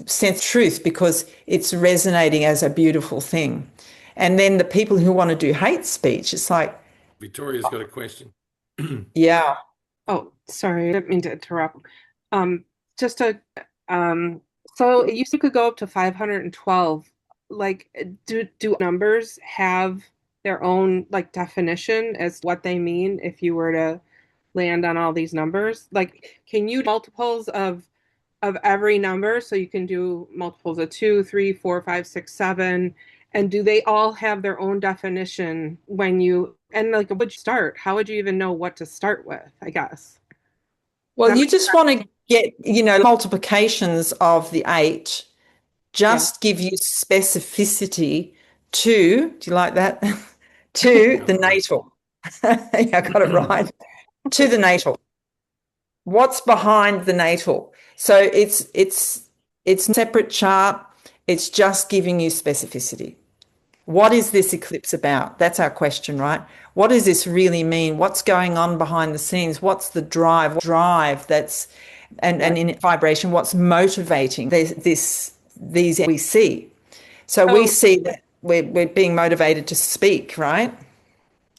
sense of truth because it's resonating as a beautiful thing. And then the people who want to do hate speech, it's like Victoria's got a question. Yeah. Oh, sorry, I didn't mean to interrupt. Just to so it used to could go up to 512. Like, do numbers have their own like definition as what they mean if you were to land on all these numbers? Like, can you do multiples of every number? So you can do multiples of 2, 3, 4, 5, 6, 7. And do they all have their own definition when you and like would you start? How would you even know what to start with, I guess? Well, you just want to get, multiplications of the 8 just give you specificity to, do you like that? To the natal. I got it right. To the natal. What's behind the natal? So it's a separate chart. It's just giving you specificity. What is this eclipse about? That's our question, right? What does this really mean? What's going on behind the scenes? What's the drive that's and in vibration, what's motivating these we see? So we see that we're being motivated to speak, right?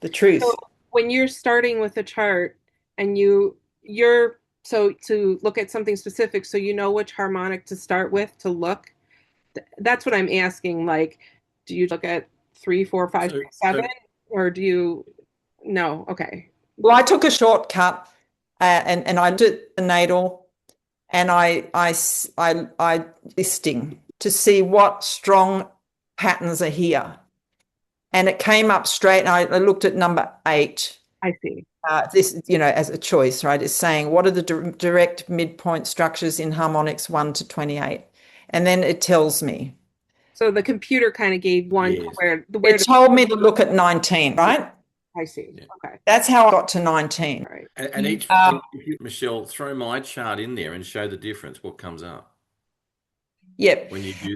The truth. So when you're starting with a chart and you're so to look at something specific, so you know which harmonic to start with to look. That's what I'm asking. Like, do you look at 3, 4, 5, 6, 7, or do you? No, okay. Well, I took a shortcut, and I did the natal, and I listing to see what strong patterns are here, and it came up straight. And I looked at number 8. I see. This, as a choice, right? It's saying what are the direct midpoint structures in harmonics 1 to 28, and then it tells me. So the computer kind of gave one where it told me to look at 19, right? I see. Yeah. Okay. That's how I got to 19. Right. And Michelle, throw my chart in there and show the difference. What comes up? Yep. When you do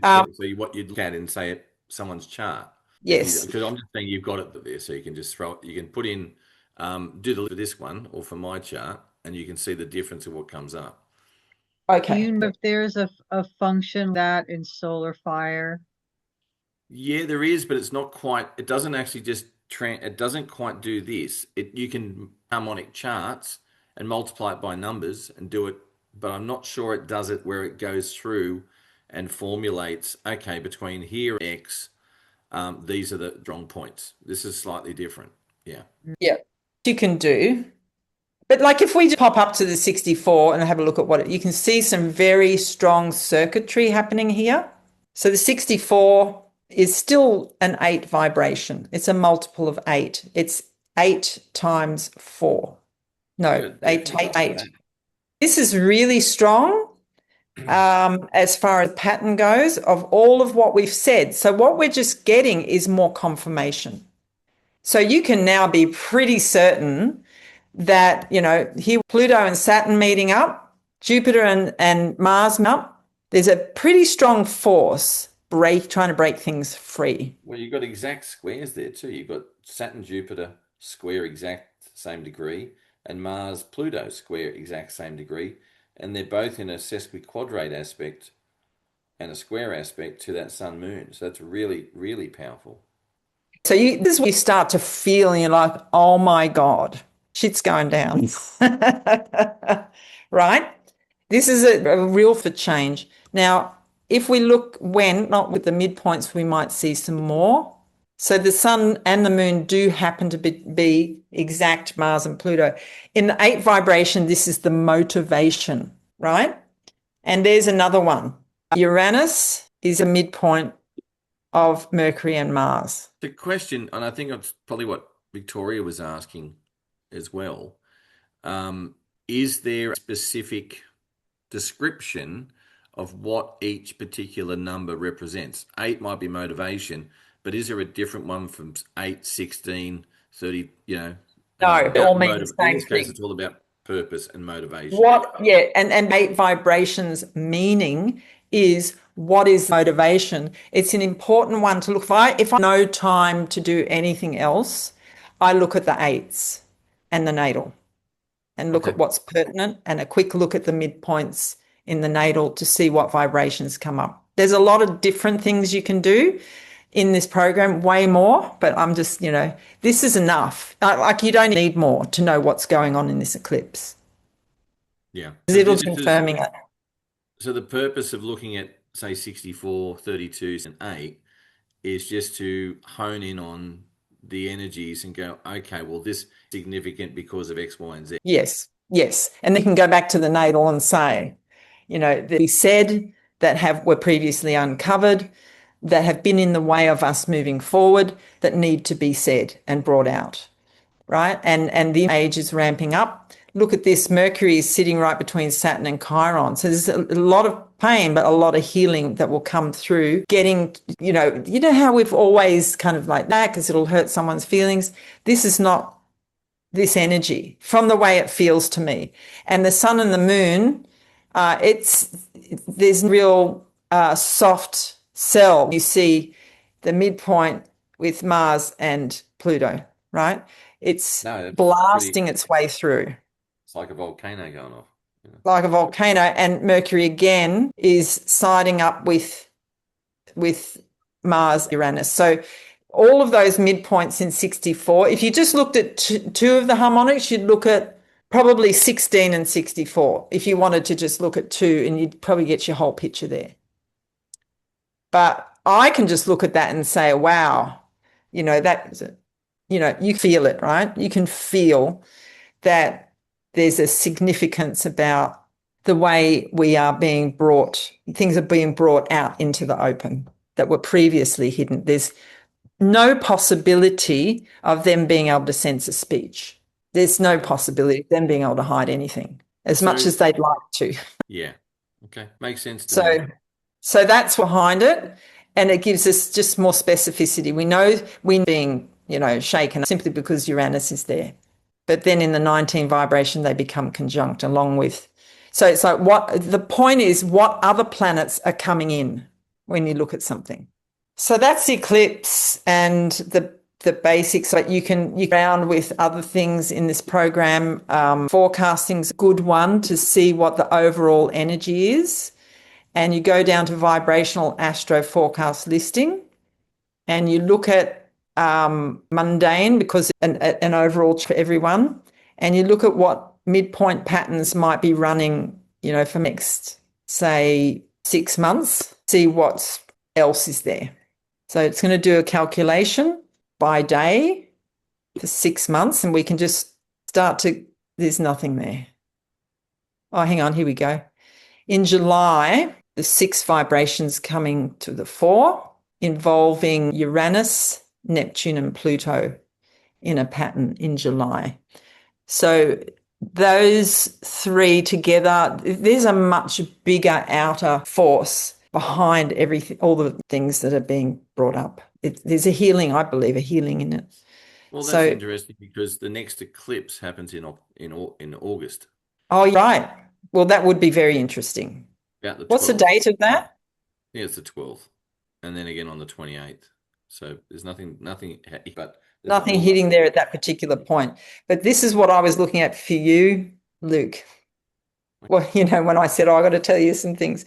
what you'd look at and say someone's chart. Yes. Because I'm just saying you've got it there, so you can just you can put in, do for this one or for my chart, and you can see the difference of what comes up. Okay. Do you know if there's a function that in solar fire? Yeah, there is, but it's not quite. It doesn't actually just. It doesn't quite do this. You can harmonic charts and multiply it by numbers and do it, but I'm not sure it does it where it goes through and formulates. Okay, between here and X, these are the strong points. This is slightly different. Yeah. Yeah, you can do. But like if we just pop up to the 64 and have a look at you can see some very strong circuitry happening here. So the 64 is still an 8 vibration. It's a multiple of 8. It's 8 times 4. No, Good. 8 Definitely times 8. that. This is really strong as far as pattern goes of all of what we've said. So what we're just getting is more confirmation. So you can now be pretty certain that, here Pluto and Saturn meeting up, Jupiter and Mars up, there's a pretty strong force trying to break things free. Well, you've got exact squares there too. You've got Saturn, Jupiter square exact same degree, and Mars, Pluto square exact same degree, and they're both in a sesquiquadrate aspect and a square aspect to that Sun Moon. So that's really, really powerful. So this is where you start to feel and you're like, oh my God, shit's going down. Right? This is a real for change. Now, if we look not with the midpoints, we might see some more. So the Sun and the Moon do happen to be exact Mars and Pluto. In the 8 vibration, this is the motivation, right? And there's another one. Uranus is a midpoint of Mercury and Mars. The question, and I think that's probably what Victoria was asking as well, is there a specific description of what each particular number represents? 8 might be motivation, but is there a different one from 8, 16, 30, No, it all means the in same this case, thing. it's all about purpose and motivation. And 8 vibrations meaning is what is motivation. It's an important one to look for. If I have no time to do anything else, I look at the 8s and the natal and look at what's pertinent and a quick look at the midpoints in the natal to see what vibrations come up. There's a lot of different things you can do in this program, way more, but I'm just, this is enough. Like you don't need more to know what's going on in this eclipse. Yeah. It'll confirming it. So the purpose of looking at, say, 64, 32, and 8 is just to hone in on the energies and go, okay, well, this is significant because of X, Y, and Z. Yes. And they can go back to the natal and say, that we said that were previously uncovered, that have been in the way of us moving forward, that need to be said and brought out, right? And the age is ramping up. Look at this, Mercury is sitting right between Saturn and Chiron. So there's a lot of pain, but a lot of healing that will come through getting, how we've always kind of like that because it'll hurt someone's feelings. This is not this energy from the way it feels to me. And the Sun and the Moon, there's real soft cell. You see the midpoint with Mars and Pluto, right? It's blasting its way through. It's like a volcano going off. Like a volcano. And Mercury again is siding up with Mars, Uranus. So all of those midpoints in 64, if you just looked at two of the harmonics, you'd look at probably 16 and 64 if you wanted to just look at 2, and you'd probably get your whole picture there. But I can just look at that and say, wow, that, you feel it, right? You can feel that there's a significance about the way things are being brought out into the open that were previously hidden. There's no possibility of them being able to censor speech. There's no possibility of them being able to hide anything as much as they'd like to. Yeah. Okay. Makes sense to me. So that's behind it. And it gives us just more specificity. We know we're being, shaken simply because Uranus is there. But then in the 19 vibration, they become conjunct along with. So it's like the point is what other planets are coming in when you look at something. So that's the eclipse and the basics. But you can round with other things in this program. Forecasting's a good one to see what the overall energy is. And you go down to vibrational astro forecast listing and you look at mundane because an overall for everyone, and you look at what midpoint patterns might be running, for next, say, 6 months, see what else is there. So it's going to do a calculation by day for 6 months, and we can just start to, there's nothing there. Oh, hang on, here we go. In July, the 6 vibrations coming to the fore, involving Uranus, Neptune, and Pluto in a pattern in July. So those 3 together, there's a much bigger outer force behind everything, all the things that are being brought up. There's a healing, I believe, a healing in it. Well, that's So, interesting because the next eclipse happens in August, oh, right. Well, that would be very interesting. about the What's the 12th. date of that? Yeah, it's the 12th, and then again on the 28th. So there's nothing, but there's Nothing all hitting there at that particular point. But this is what I was looking at for you, Luke. Well, when I said, oh, I got to tell you some things,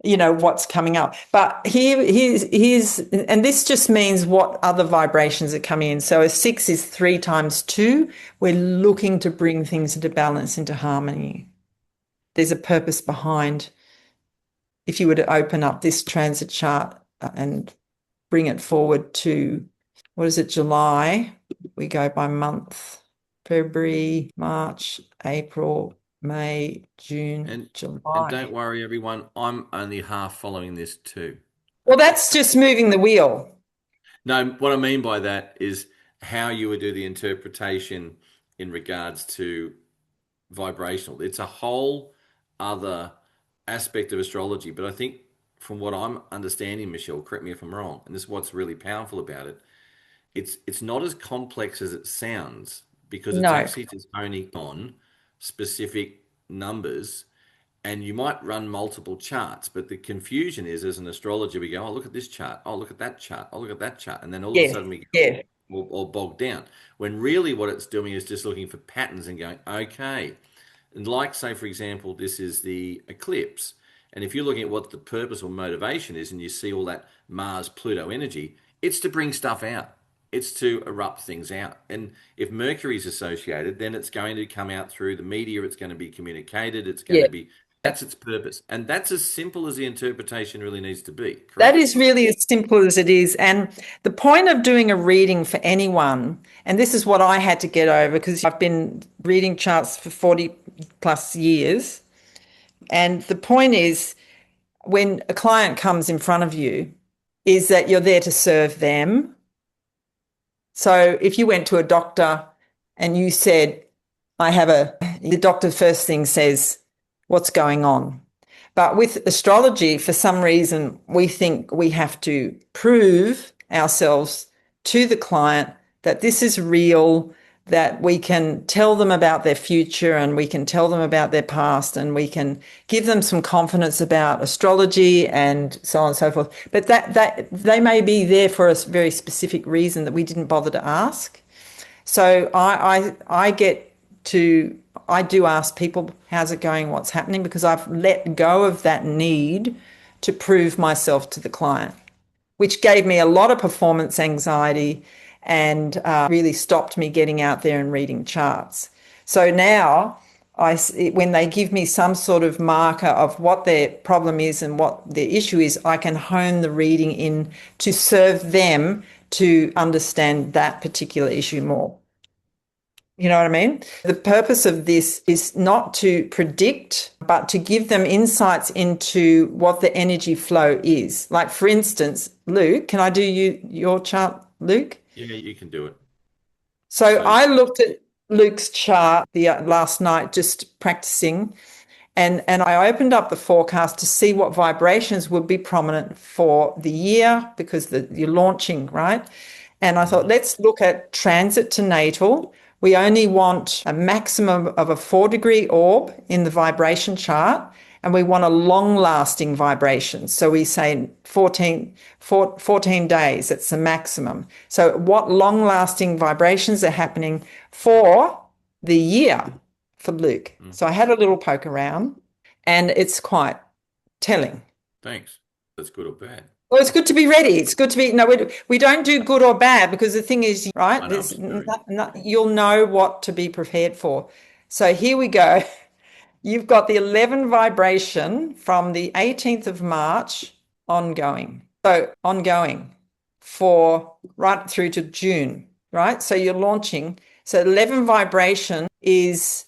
what's coming up. But here's, and this just means what other vibrations are coming in. So a 6 is 3 times 2. We're looking to bring things into balance, into harmony. There's a purpose behind. If you were to open up this transit chart and bring it forward to, what is it, July? We go by month. February, March, April, May, June, and July. don't worry, everyone. I'm only half following this too. Well, that's just moving the wheel. No, what I mean by that is how you would do the interpretation in regards to vibrational. It's a whole other aspect of astrology, but I think from what I'm understanding, Michelle, correct me if I'm wrong, and this is what's really powerful about it. It's not as complex as it sounds because it's No. actually just only on specific numbers, and you might run multiple charts, but the confusion is, as an astrologer, we go, oh, look at this chart, oh, look at that chart, oh, look at that chart, and then all of a sudden we Yeah. go all bogged down, when really what it's doing is just looking for patterns and going, okay. And like, say, for example, this is the eclipse. And if you're looking at what the purpose or motivation is, and you see all that Mars Pluto energy, it's to bring stuff out. It's to erupt things out. And if Mercury is associated, then it's going to come out through the media. It's going to be communicated. It's going Yeah. to be, that's its purpose. And that's as simple as the interpretation really needs to be. Correct? That is really as simple as it is. And the point of doing a reading for anyone, and this is what I had to get over because I've been reading charts for 40 plus years. And the point is, when a client comes in front of you, is that you're there to serve them. So if you went to a doctor and you said, the doctor first thing says, what's going on? But with astrology, for some reason, we think we have to prove ourselves to the client that this is real, that we can tell them about their future and we can tell them about their past and we can give them some confidence about astrology and so on and so forth. But that they may be there for a very specific reason that we didn't bother to ask. So I do ask people, how's it going? What's happening? Because I've let go of that need to prove myself to the client, which gave me a lot of performance anxiety and really stopped me getting out there and reading charts. So now when they give me some sort of marker of what their problem is and what their issue is, I can hone the reading in to serve them to understand that particular issue more. You know what I mean? The purpose of this is not to predict, but to give them insights into what the energy flow is. Like, for instance, Luke, can I do your chart, Luke? Yeah, you can do it. So I looked at Luke's chart the last night, just practicing, and I opened up the forecast to see what vibrations would be prominent for the year because you're launching, right? And I thought, let's look at transit to natal. We only want a maximum of a 4-degree orb in the vibration chart, and we want a long-lasting vibration. So we say 14 days, it's the maximum. So what long-lasting vibrations are happening for the year for Luke? So I had a little poke around, and it's quite telling. Thanks. That's good or bad. Well, it's good to be ready. It's good to be, no, we don't do good or bad because the thing is, right, you'll know what to be prepared for. So here we go. You've got the 11 vibration from the 18th of March ongoing. So ongoing for right through to June, right? So you're launching. So 11 vibration is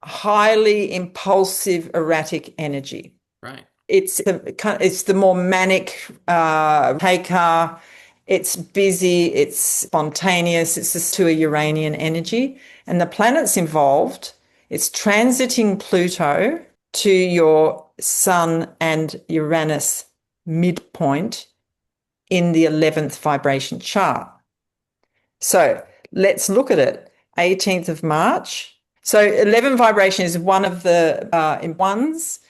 highly impulsive, erratic energy. Right. It's the more manic taker. It's busy. It's spontaneous. It's just to a Uranian energy. And the planets involved, it's transiting Pluto to your Sun and Uranus midpoint in the 11th vibration chart. So let's look at it. 18th of March. So 11 vibration is one of the ones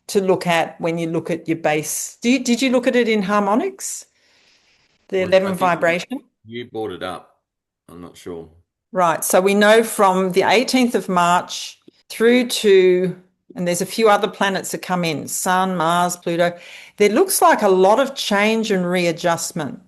to look at when you look at your base. Did you look at it in harmonics? The Well, 11 I think vibration? you brought it up. I'm not sure. Right. So we know from the 18th of March through to, and there's a few other planets that come in, Sun, Mars, Pluto. There looks like a lot of change and readjustment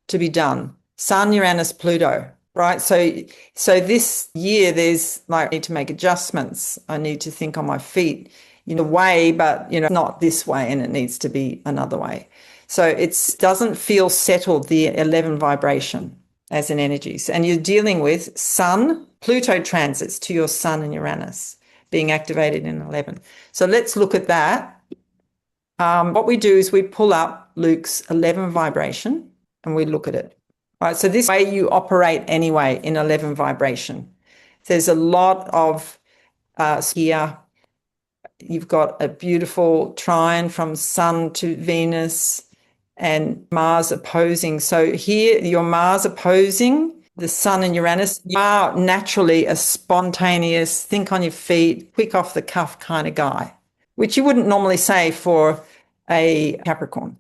to be done. Sun, Uranus, Pluto, right? So this year there's like, I need to make adjustments. I need to think on my feet in a way, but not this way, and it needs to be another way. So it doesn't feel settled, the 11 vibration as an energy. And you're dealing with Sun, Pluto transits to your Sun and Uranus being activated in 11. So let's look at that. What we do is we pull up Luke's 11 vibration and we look at it. All right, so this way you operate anyway in 11 vibration. There's a lot of here. You've got a beautiful trine from Sun to Venus and Mars opposing. So here, your Mars opposing the Sun and Uranus, you are naturally a spontaneous, think on your feet, quick off the cuff kind of guy, which you wouldn't normally say for a Capricorn.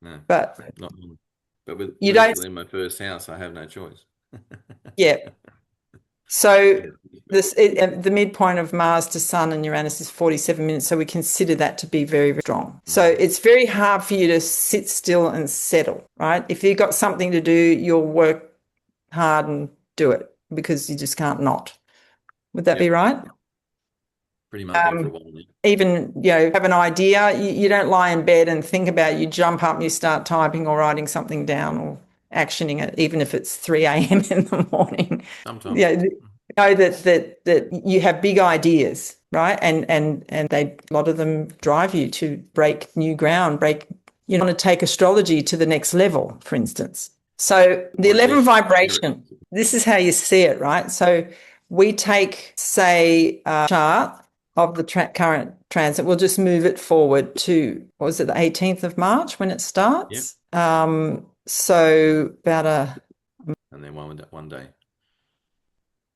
No, but not. But with you Mercury don't. in my first house, I have no choice. Yeah. So the midpoint of Mars to Sun and Uranus is 47 minutes. So we consider that to be very, very strong. So it's very hard for you to sit still and settle, right? If you've got something to do, you'll work hard and do it because you just can't not. Would that be right? Pretty much for a while. Even, have an idea, you don't lie in bed and think about it. You jump up and you start typing or writing something down or actioning it, even if it's 3 a.m. in the morning. Sometimes. Know that you have big ideas, right? And a lot of them drive you to break new ground, you want to take astrology to the next level, for instance. So the 11 vibration, this is how you see it, right? So we take, say, a chart of the current transit. We'll just move it forward to, what was it, the 18th of March when it starts? Yep. So about and then one day.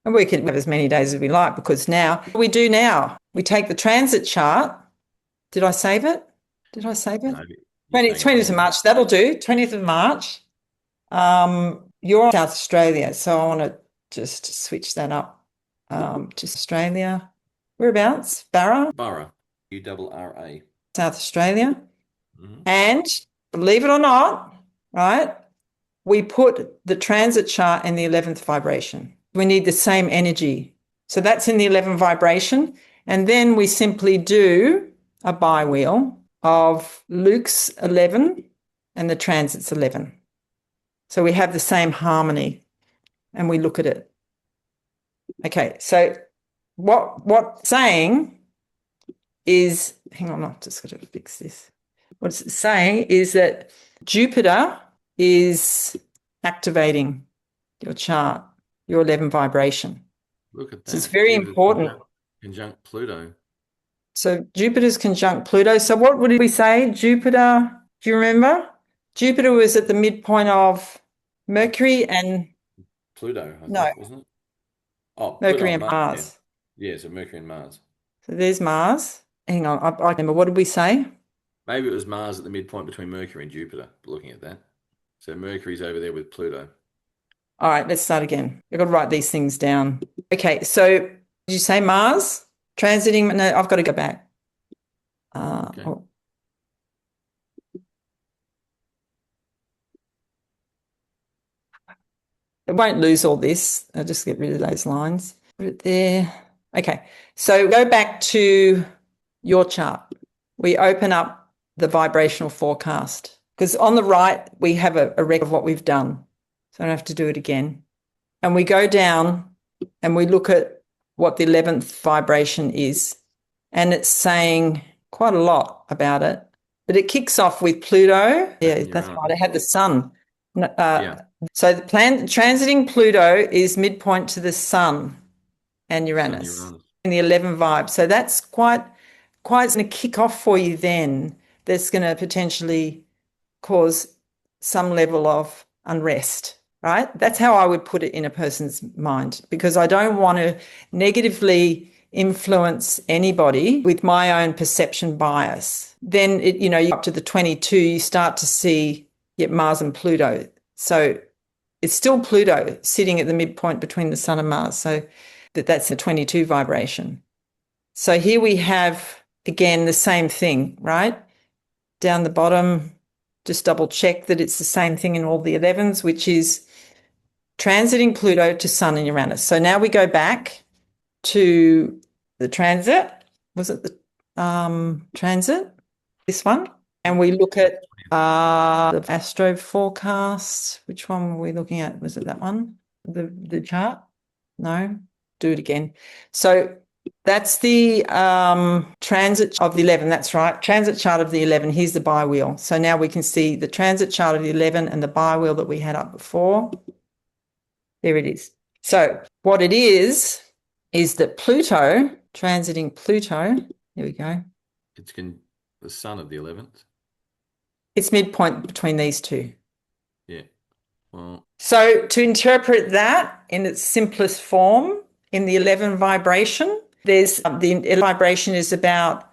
And we can have as many days as we like because what we do now, we take the transit chart. Did I save it? No, 20th of March, that'll do. 20th of March. You're in South Australia, so I want to just switch that up to Australia. Whereabouts? Barra? URRA. South Australia. Mm-hmm. And believe it or not, right, we put the transit chart in the 11th vibration. We need the same energy. So that's in the 11 vibration. And then we simply do a bi-wheel of Luke's 11 and the transit's 11. So we have the same harmony and we look at it. Okay, so what saying is, hang on, I've just got to fix this. What it's saying is that Jupiter is activating your chart, your 11 vibration. Look at that. So it's very important. Conjunct Pluto. So Jupiter's conjunct Pluto. So what would we say? Jupiter, do you remember? Jupiter was at the midpoint of Mercury and Pluto, I think, wasn't it? Oh, Mercury and Mars. Yeah, so Mercury and Mars. So there's Mars. Hang on, I remember. What did we say? Maybe it was Mars at the midpoint between Mercury and Jupiter, looking at that. So Mercury's over there with Pluto. All right, let's start again. I've got to write these things down. Okay, so did you say Mars? Transiting? No, I've got to go back. Okay. I won't lose all this. I'll just get rid of those lines. Put it there. Okay, so go back to your chart. We open up the vibrational forecast because on the right, we have a record of what we've done. So I don't have to do it again. And we go down and we look at what the 11th vibration is. And it's saying quite a lot about it. But it kicks off with Pluto. Yeah, that's right. It had the sun. So the planet transiting Pluto is midpoint to the sun and Uranus in the 11 vibe. So that's quite going to kick off for you then. That's going to potentially cause some level of unrest, right? That's how I would put it in a person's mind, because I don't want to negatively influence anybody with my own perception bias. Then, up to the 22, you start to see Mars and Pluto. So it's still Pluto sitting at the midpoint between the sun and Mars. So that's a 22 vibration. So here we have, again, the same thing, right? Down the bottom, just double check that it's the same thing in all the 11s, which is transiting Pluto to Sun and Uranus. So now we go back to the transit. Was it the transit? This one? And we look at the astro forecast. Which one were we looking at? Was it that one? The chart? No? Do it again. So that's the transit of the 11. That's right. Transit chart of the 11. Here's the bi-wheel. So now we can see the transit chart of the 11 and the bi-wheel that we had up before. There it is. So what it is that Pluto, transiting Pluto, here we go. It's the sun of the 11th. It's midpoint between these two. Yeah. Well. So to interpret that in its simplest form, in the 11 vibration, there's the vibration is about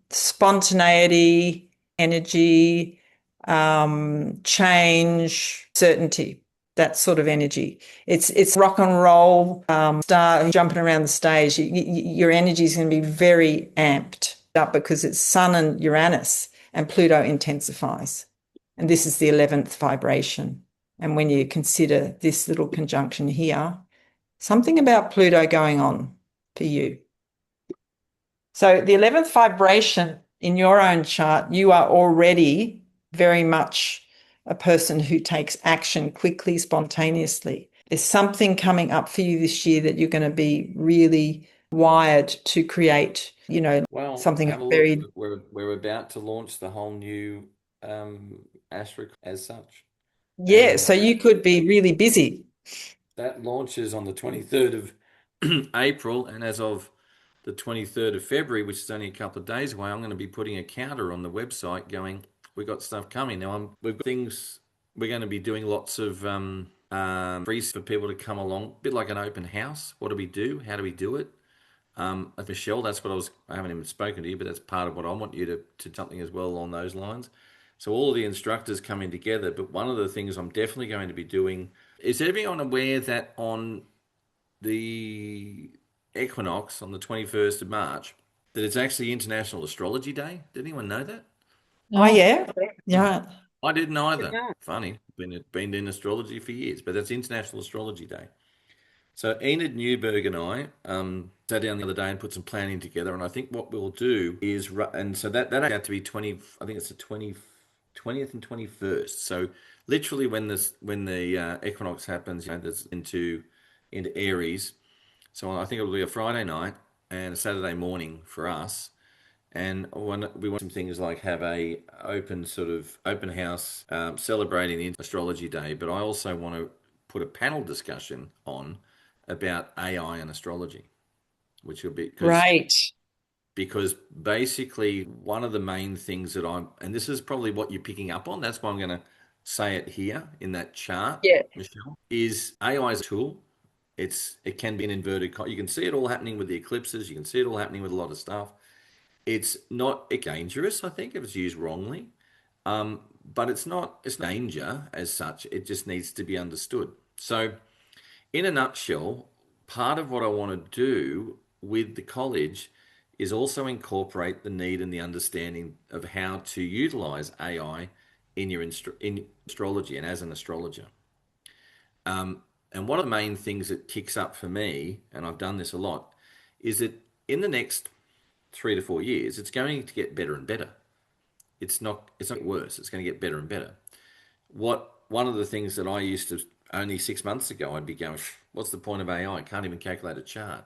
spontaneity, energy, change, certainty, that sort of energy. It's rock and roll, star jumping around the stage. Your energy is going to be very amped up because it's Sun and Uranus, and Pluto intensifies. And this is the 11th vibration. And when you consider this little conjunction here, something about Pluto going on for you. So the 11th vibration in your own chart, you are already very much a person who takes action quickly, spontaneously. There's something coming up for you this year that you're going to be really wired to create, something very... We're about to launch the whole new Astro as such. Yeah, so you could be really busy. That launches on the 23rd of April, and as of the 23rd of February, which is only a couple of days away, I'm going to be putting a counter on the website going, we've got stuff coming. Now, we've got things, we're going to be doing lots of free for people to come along, a bit like an open house. What do we do? How do we do it? Michele, that's what I haven't even spoken to you, but that's part of what I want you to something as well along those lines. So all of the instructors coming together, but one of the things I'm definitely going to be doing is everyone aware that on the equinox on the 21st of March, that it's actually International Astrology Day. Did anyone know that? Oh, yeah. Yeah. I didn't either. Yeah. Funny. Been in astrology for years, but that's International Astrology Day. So Enid Newberg and I sat down the other day and put some planning together, and I think what we'll do is, and so that had to be 20, I think it's the 20th and 21st. So literally when the equinox happens, that's into Aries. So I think it'll be a Friday night and a Saturday morning for us. And we want some things like have a open house celebrating the Astrology Day. But I also want to put a panel discussion on about AI and astrology, which will be right. Because basically one of the main things that and this is probably what you're picking up on, that's why I'm going to say it here in that chart, Michele, is AI is a tool. It can be an inverted. You can see it all happening with the eclipses. You can see it all happening with a lot of stuff. It's not dangerous, I think, if it's used wrongly. But it's danger as such. It just needs to be understood. So in a nutshell, part of what I want to do with the college is also incorporate the need and the understanding of how to utilize AI in astrology and as an astrologer. And one of the main things that kicks up for me, and I've done this a lot, is that in the next 3 to 4 years, it's going to get better and better. It's not worse. It's going to get better and better. What one of the things that I used to, only 6 months ago, I'd be going, what's the point of AI? I can't even calculate a chart.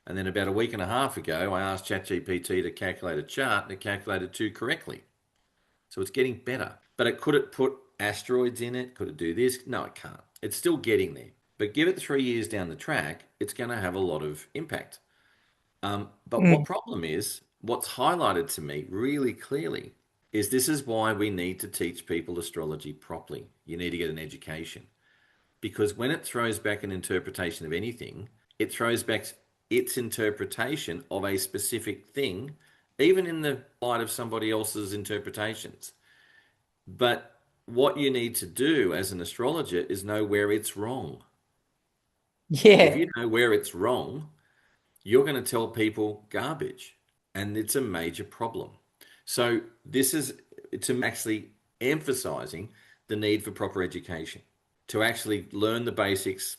And then about a week and a half ago, I asked ChatGPT to calculate a chart, and it calculated two correctly. So it's getting better. But could it put asteroids in it? Could it do this? No, it can't. It's still getting there. But give it 3 years down the track, it's going to have a lot of impact. But what problem is, what's highlighted to me really clearly is this is why we need to teach people astrology properly. You need to get an education. Because when it throws back an interpretation of anything, it throws back its interpretation of a specific thing, even in the light of somebody else's interpretations. But what you need to do as an astrologer is know where it's wrong. If Yeah. you know where it's wrong, you're going to tell people garbage, and it's a major problem. So this is to actually emphasizing the need for proper education, to actually learn the basics,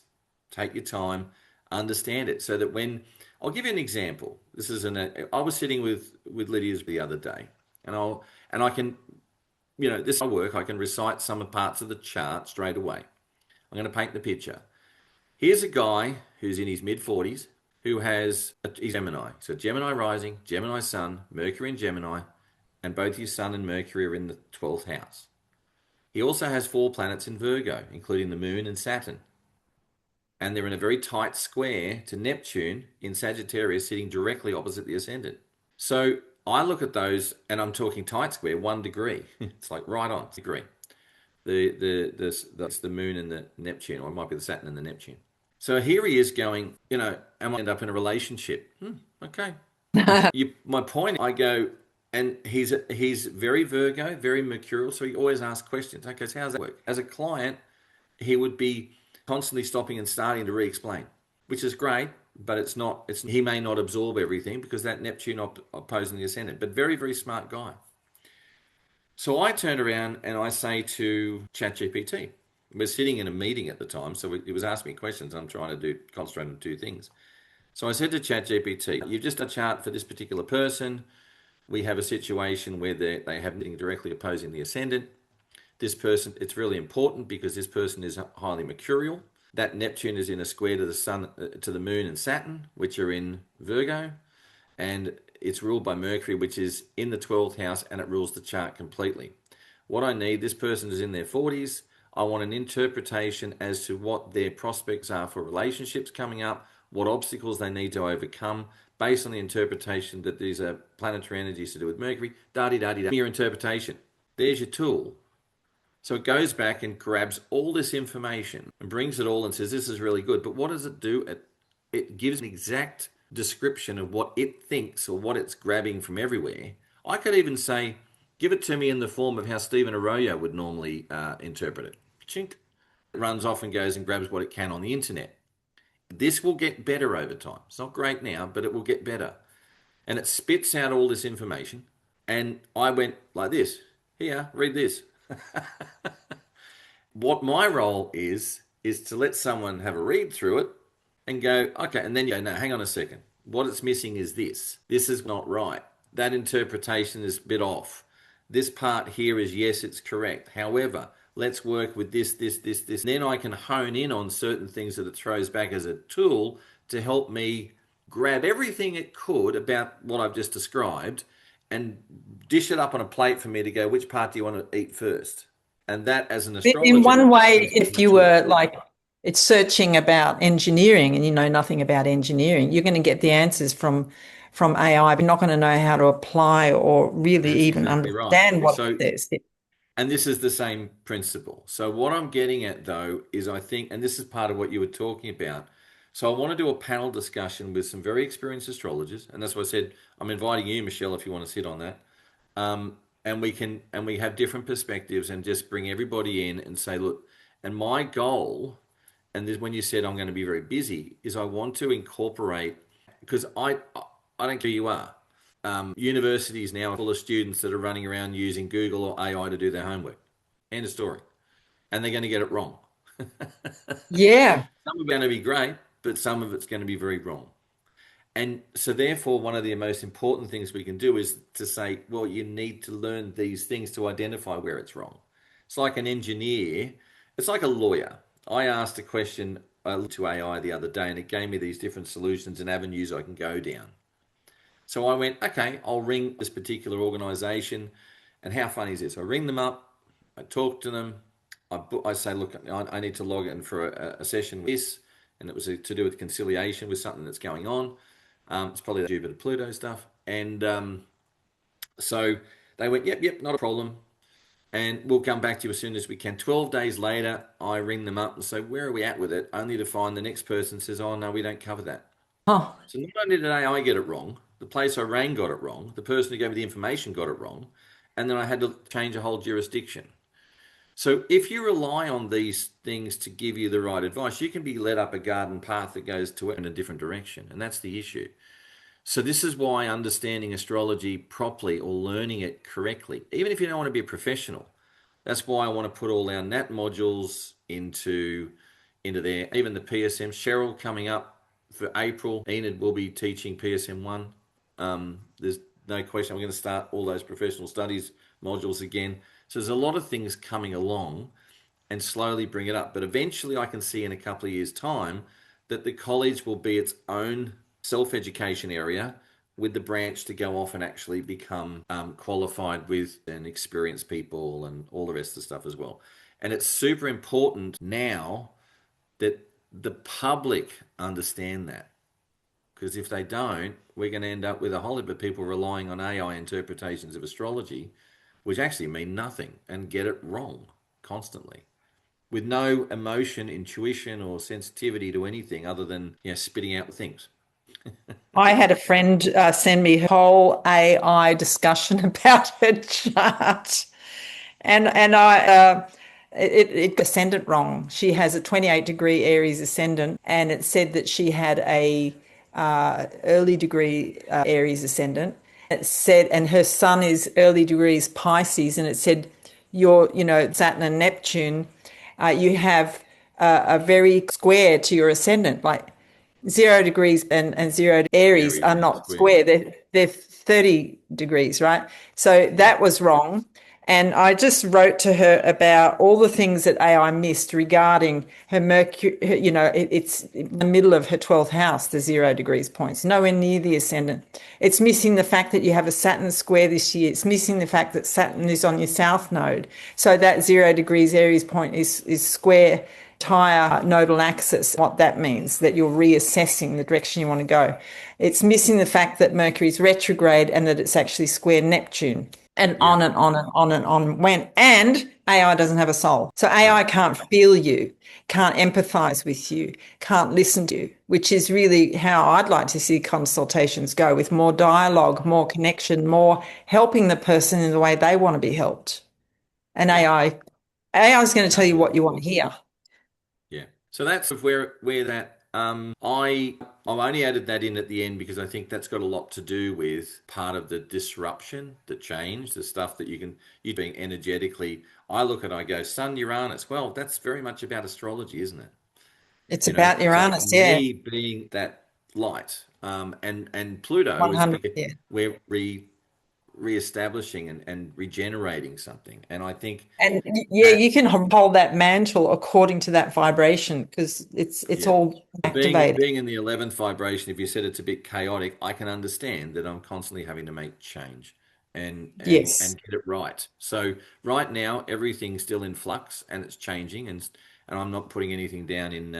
take your time, understand it, so that when I'll give you an example. I was sitting with Lydia's the other day, and I can, this is my work. I can recite some parts of the chart straight away. I'm going to paint the picture. Here's a guy who's in his mid-40s who he's Gemini. So Gemini rising, Gemini sun, Mercury in Gemini, and both his sun and Mercury are in the 12th house. He also has 4 planets in Virgo, including the moon and Saturn. And they're in a very tight square to Neptune in Sagittarius, sitting directly opposite the ascendant. So I look at those, and I'm talking tight square, 1 degree. It's like right on degree. That's the moon and the Neptune, or it might be the Saturn and the Neptune. So here he is going, am I end up in a relationship? Okay. My point, I go, and he's very Virgo, very mercurial, so he always asks questions. Okay, so how does that work? As a client, he would be constantly stopping and starting to re-explain, which is great, but he may not absorb everything because that Neptune opposing the ascendant, but very, very smart guy. So I turned around and I say to ChatGPT, we're sitting in a meeting at the time, so it was asking me questions. I'm trying to concentrate on 2 things. So I said to ChatGPT, you've just a chart for this particular person. We have a situation where they have something directly opposing the ascendant. This person, it's really important because this person is highly mercurial. That Neptune is in a square to the sun, to the moon and Saturn, which are in Virgo. And it's ruled by Mercury, which is in the 12th house, and it rules the chart completely. What I need, this person is in their 40s. I want an interpretation as to what their prospects are for relationships coming up, what obstacles they need to overcome, based on the interpretation that these are planetary energies to do with Mercury. Da-di-da-di-da. Your interpretation. There's your tool. So it goes back and grabs all this information and brings it all and says, this is really good. But what does it do? It gives an exact description of what it thinks or what it's grabbing from everywhere. I could even say, give it to me in the form of how Stephen Arroyo would normally interpret it. Chink. It runs off and goes and grabs what it can on the internet. This will get better over time. It's not great now, but it will get better. And it spits out all this information. And I went like this. Here, read this. What my role is to let someone have a read through it and go, okay, and then you go, no, hang on a second. What it's missing is this. This is not right. That interpretation is a bit off. This part here is, yes, it's correct. However, let's work with this. Then I can hone in on certain things that it throws back as a tool to help me grab everything it could about what I've just described and dish it up on a plate for me to go, which part do you want to eat first? And that, as an astrologer, in one way, if you were like, it's searching about engineering and you know nothing about engineering, you're going to get the answers from AI, but you're not going to know how to apply or really even understand what it says. And this is the same principle. So what I'm getting at, though, is I think, and this is part of what you were talking about. So I want to do a panel discussion with some very experienced astrologers, and that's why I said I'm inviting you, Michele, if you want to sit on that. And we have different perspectives and just bring everybody in and say, look, and my goal, and this, when you said I'm going to be very busy, is I want to incorporate, because I don't care who you are. Universities now are full of students that are running around using Google or AI to do their homework. End of story. And they're going to get it wrong. Yeah. Some are going to be great, but some of it's going to be very wrong. And so therefore, one of the most important things we can do is to say, well, you need to learn these things to identify where it's wrong. It's like an engineer. It's like a lawyer. I asked a question to AI the other day, and it gave me these different solutions and avenues I can go down. So I went, okay, I'll ring this particular organization. And how funny is this? I ring them up, I talk to them, I say, look, I need to log in for a session with this. And it was to do with conciliation with something that's going on. It's probably the Jupiter Pluto stuff. And so they went, yep, not a problem. And we'll come back to you as soon as we can. 12 days later, I ring them up and say, where are we at with it? Only to find the next person says, oh, no, we don't cover that. Oh, So not only did I get it wrong, the place I rang got it wrong, the person who gave me the information got it wrong, and then I had to change a whole jurisdiction. So if you rely on these things to give you the right advice, you can be led up a garden path that goes to in a different direction, and that's the issue. So this is why understanding astrology properly or learning it correctly, even if you don't want to be a professional, that's why I want to put all our NAT modules into there. Even the PSM. Cheryl coming up for April. Enid will be teaching PSM1. There's no question. I'm going to start all those professional studies modules again. So there's a lot of things coming along and slowly bring it up. But eventually I can see in a couple of years' time that the college will be its own self-education area with the branch to go off and actually become qualified with and experienced people and all the rest of the stuff as well. And it's super important now that the public understand that. Because if they don't, we're going to end up with a whole heap of people relying on AI interpretations of astrology, which actually mean nothing and get it wrong constantly with no emotion, intuition, or sensitivity to anything other than spitting out things. I had a friend send me a whole AI discussion about her chart, and it ascendant wrong. She has a 28-degree Aries ascendant, and it said that she had a early degree Aries ascendant. It said, and her sun is early degrees Pisces, and it said, Saturn and Neptune, you have a very square to your ascendant, like 0 degrees and 0 Aries are Aries not square. square. They're 30 degrees, right? So that was wrong. And I just wrote to her about all the things that AI missed regarding her Mercury. It's in the middle of her 12th house, the 0 degrees points, nowhere near the ascendant. It's missing the fact that you have a Saturn square this year. It's missing the fact that Saturn is on your south node. So that 0 degrees Aries point is square entire nodal axis, what that means, that you're reassessing the direction you want to go. It's missing the fact that Mercury's retrograde and that it's actually square Neptune. And on and on and on and on went. And AI doesn't have a soul. So AI can't feel you, can't empathize with you, can't listen to you, which is really how I'd like to see consultations go, with more dialogue, more connection, more helping the person in the way they want to be helped. And AI is going to tell you what you want to hear. Yeah. So that's where that I've only added that in at the end because I think that's got a lot to do with part of the disruption, the change, the stuff that you being energetically. I look at, I go, Sun Uranus. Well, that's very much about astrology, isn't it? It's about Uranus, so me being that light, and Pluto 100, is we're reestablishing and regenerating something. And I think, and you can hold that mantle according to that vibration, because it's all activated. Being in the 11th vibration, if you said it's a bit chaotic, I can understand that I'm constantly having to make change and Yes. get it right. So right now everything's still in flux and it's changing, and I'm not putting anything down in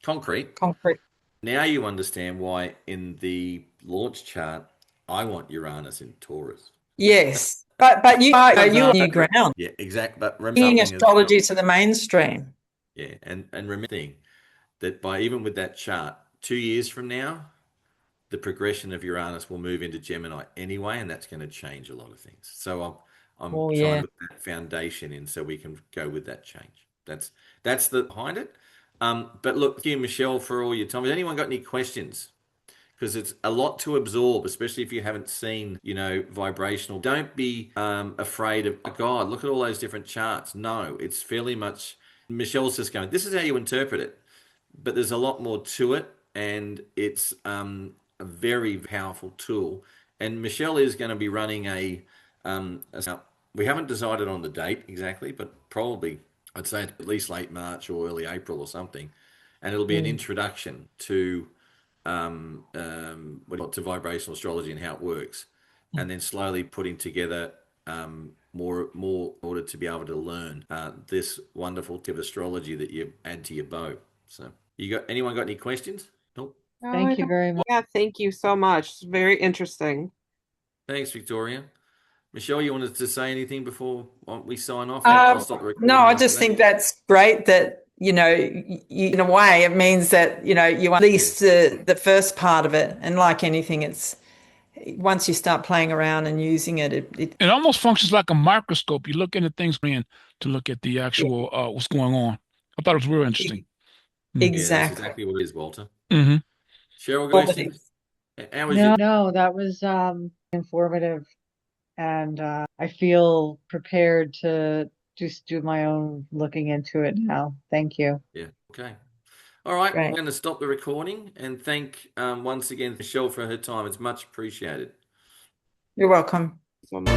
concrete. Concrete. Now you understand why in the launch chart I want Uranus in Taurus. Yes. But you are new ground. Yeah, exactly. But Bringing astrology to the mainstream. Yeah, and remember that by even with that chart, 2 years from now, the progression of Uranus will move into Gemini anyway, and that's going to change a lot of things. So I'm trying to put that foundation in so we can go with that change. That's the behind it. But look, thank you, Michele, for all your time. Has anyone got any questions? Because it's a lot to absorb, especially if you haven't seen, vibrational. Don't be afraid of, oh God, look at all those different charts. No, it's fairly much, Michelle's just going, this is how you interpret it. But there's a lot more to it, and it's a very powerful tool. And Michele is going to be running We haven't decided on the date exactly, but probably I'd say at least late March or early April or something, and it'll be an introduction to to vibrational astrology and how it works, and then slowly putting together more in order to be able to learn this wonderful tip of astrology that you add to your bow. So, anyone got any questions? Nope. No, Thank you very much. yeah, thank you so much. It's very interesting. Thanks, Victoria. Michelle, you wanted to say anything before we sign off? I'll stop the recording. No, I after just that. think that's great that, you know, in a way, it means that, you know, you at least the first part of it. And like anything, it's once you start playing around and using it, It almost functions like a microscope. You look into things in to look at the actual what's going on. I thought it was real interesting. Yeah, that's exactly. exactly what it is, Walter. Mm-hmm. Cheryl, All the questions? things. How was you? No, that was informative, and I feel prepared to just do my own looking into it now. Thank you. Yeah. Okay. All right. Great. I'm going to stop the recording and thank once again Michelle for her time. It's much appreciated. You're welcome. So much.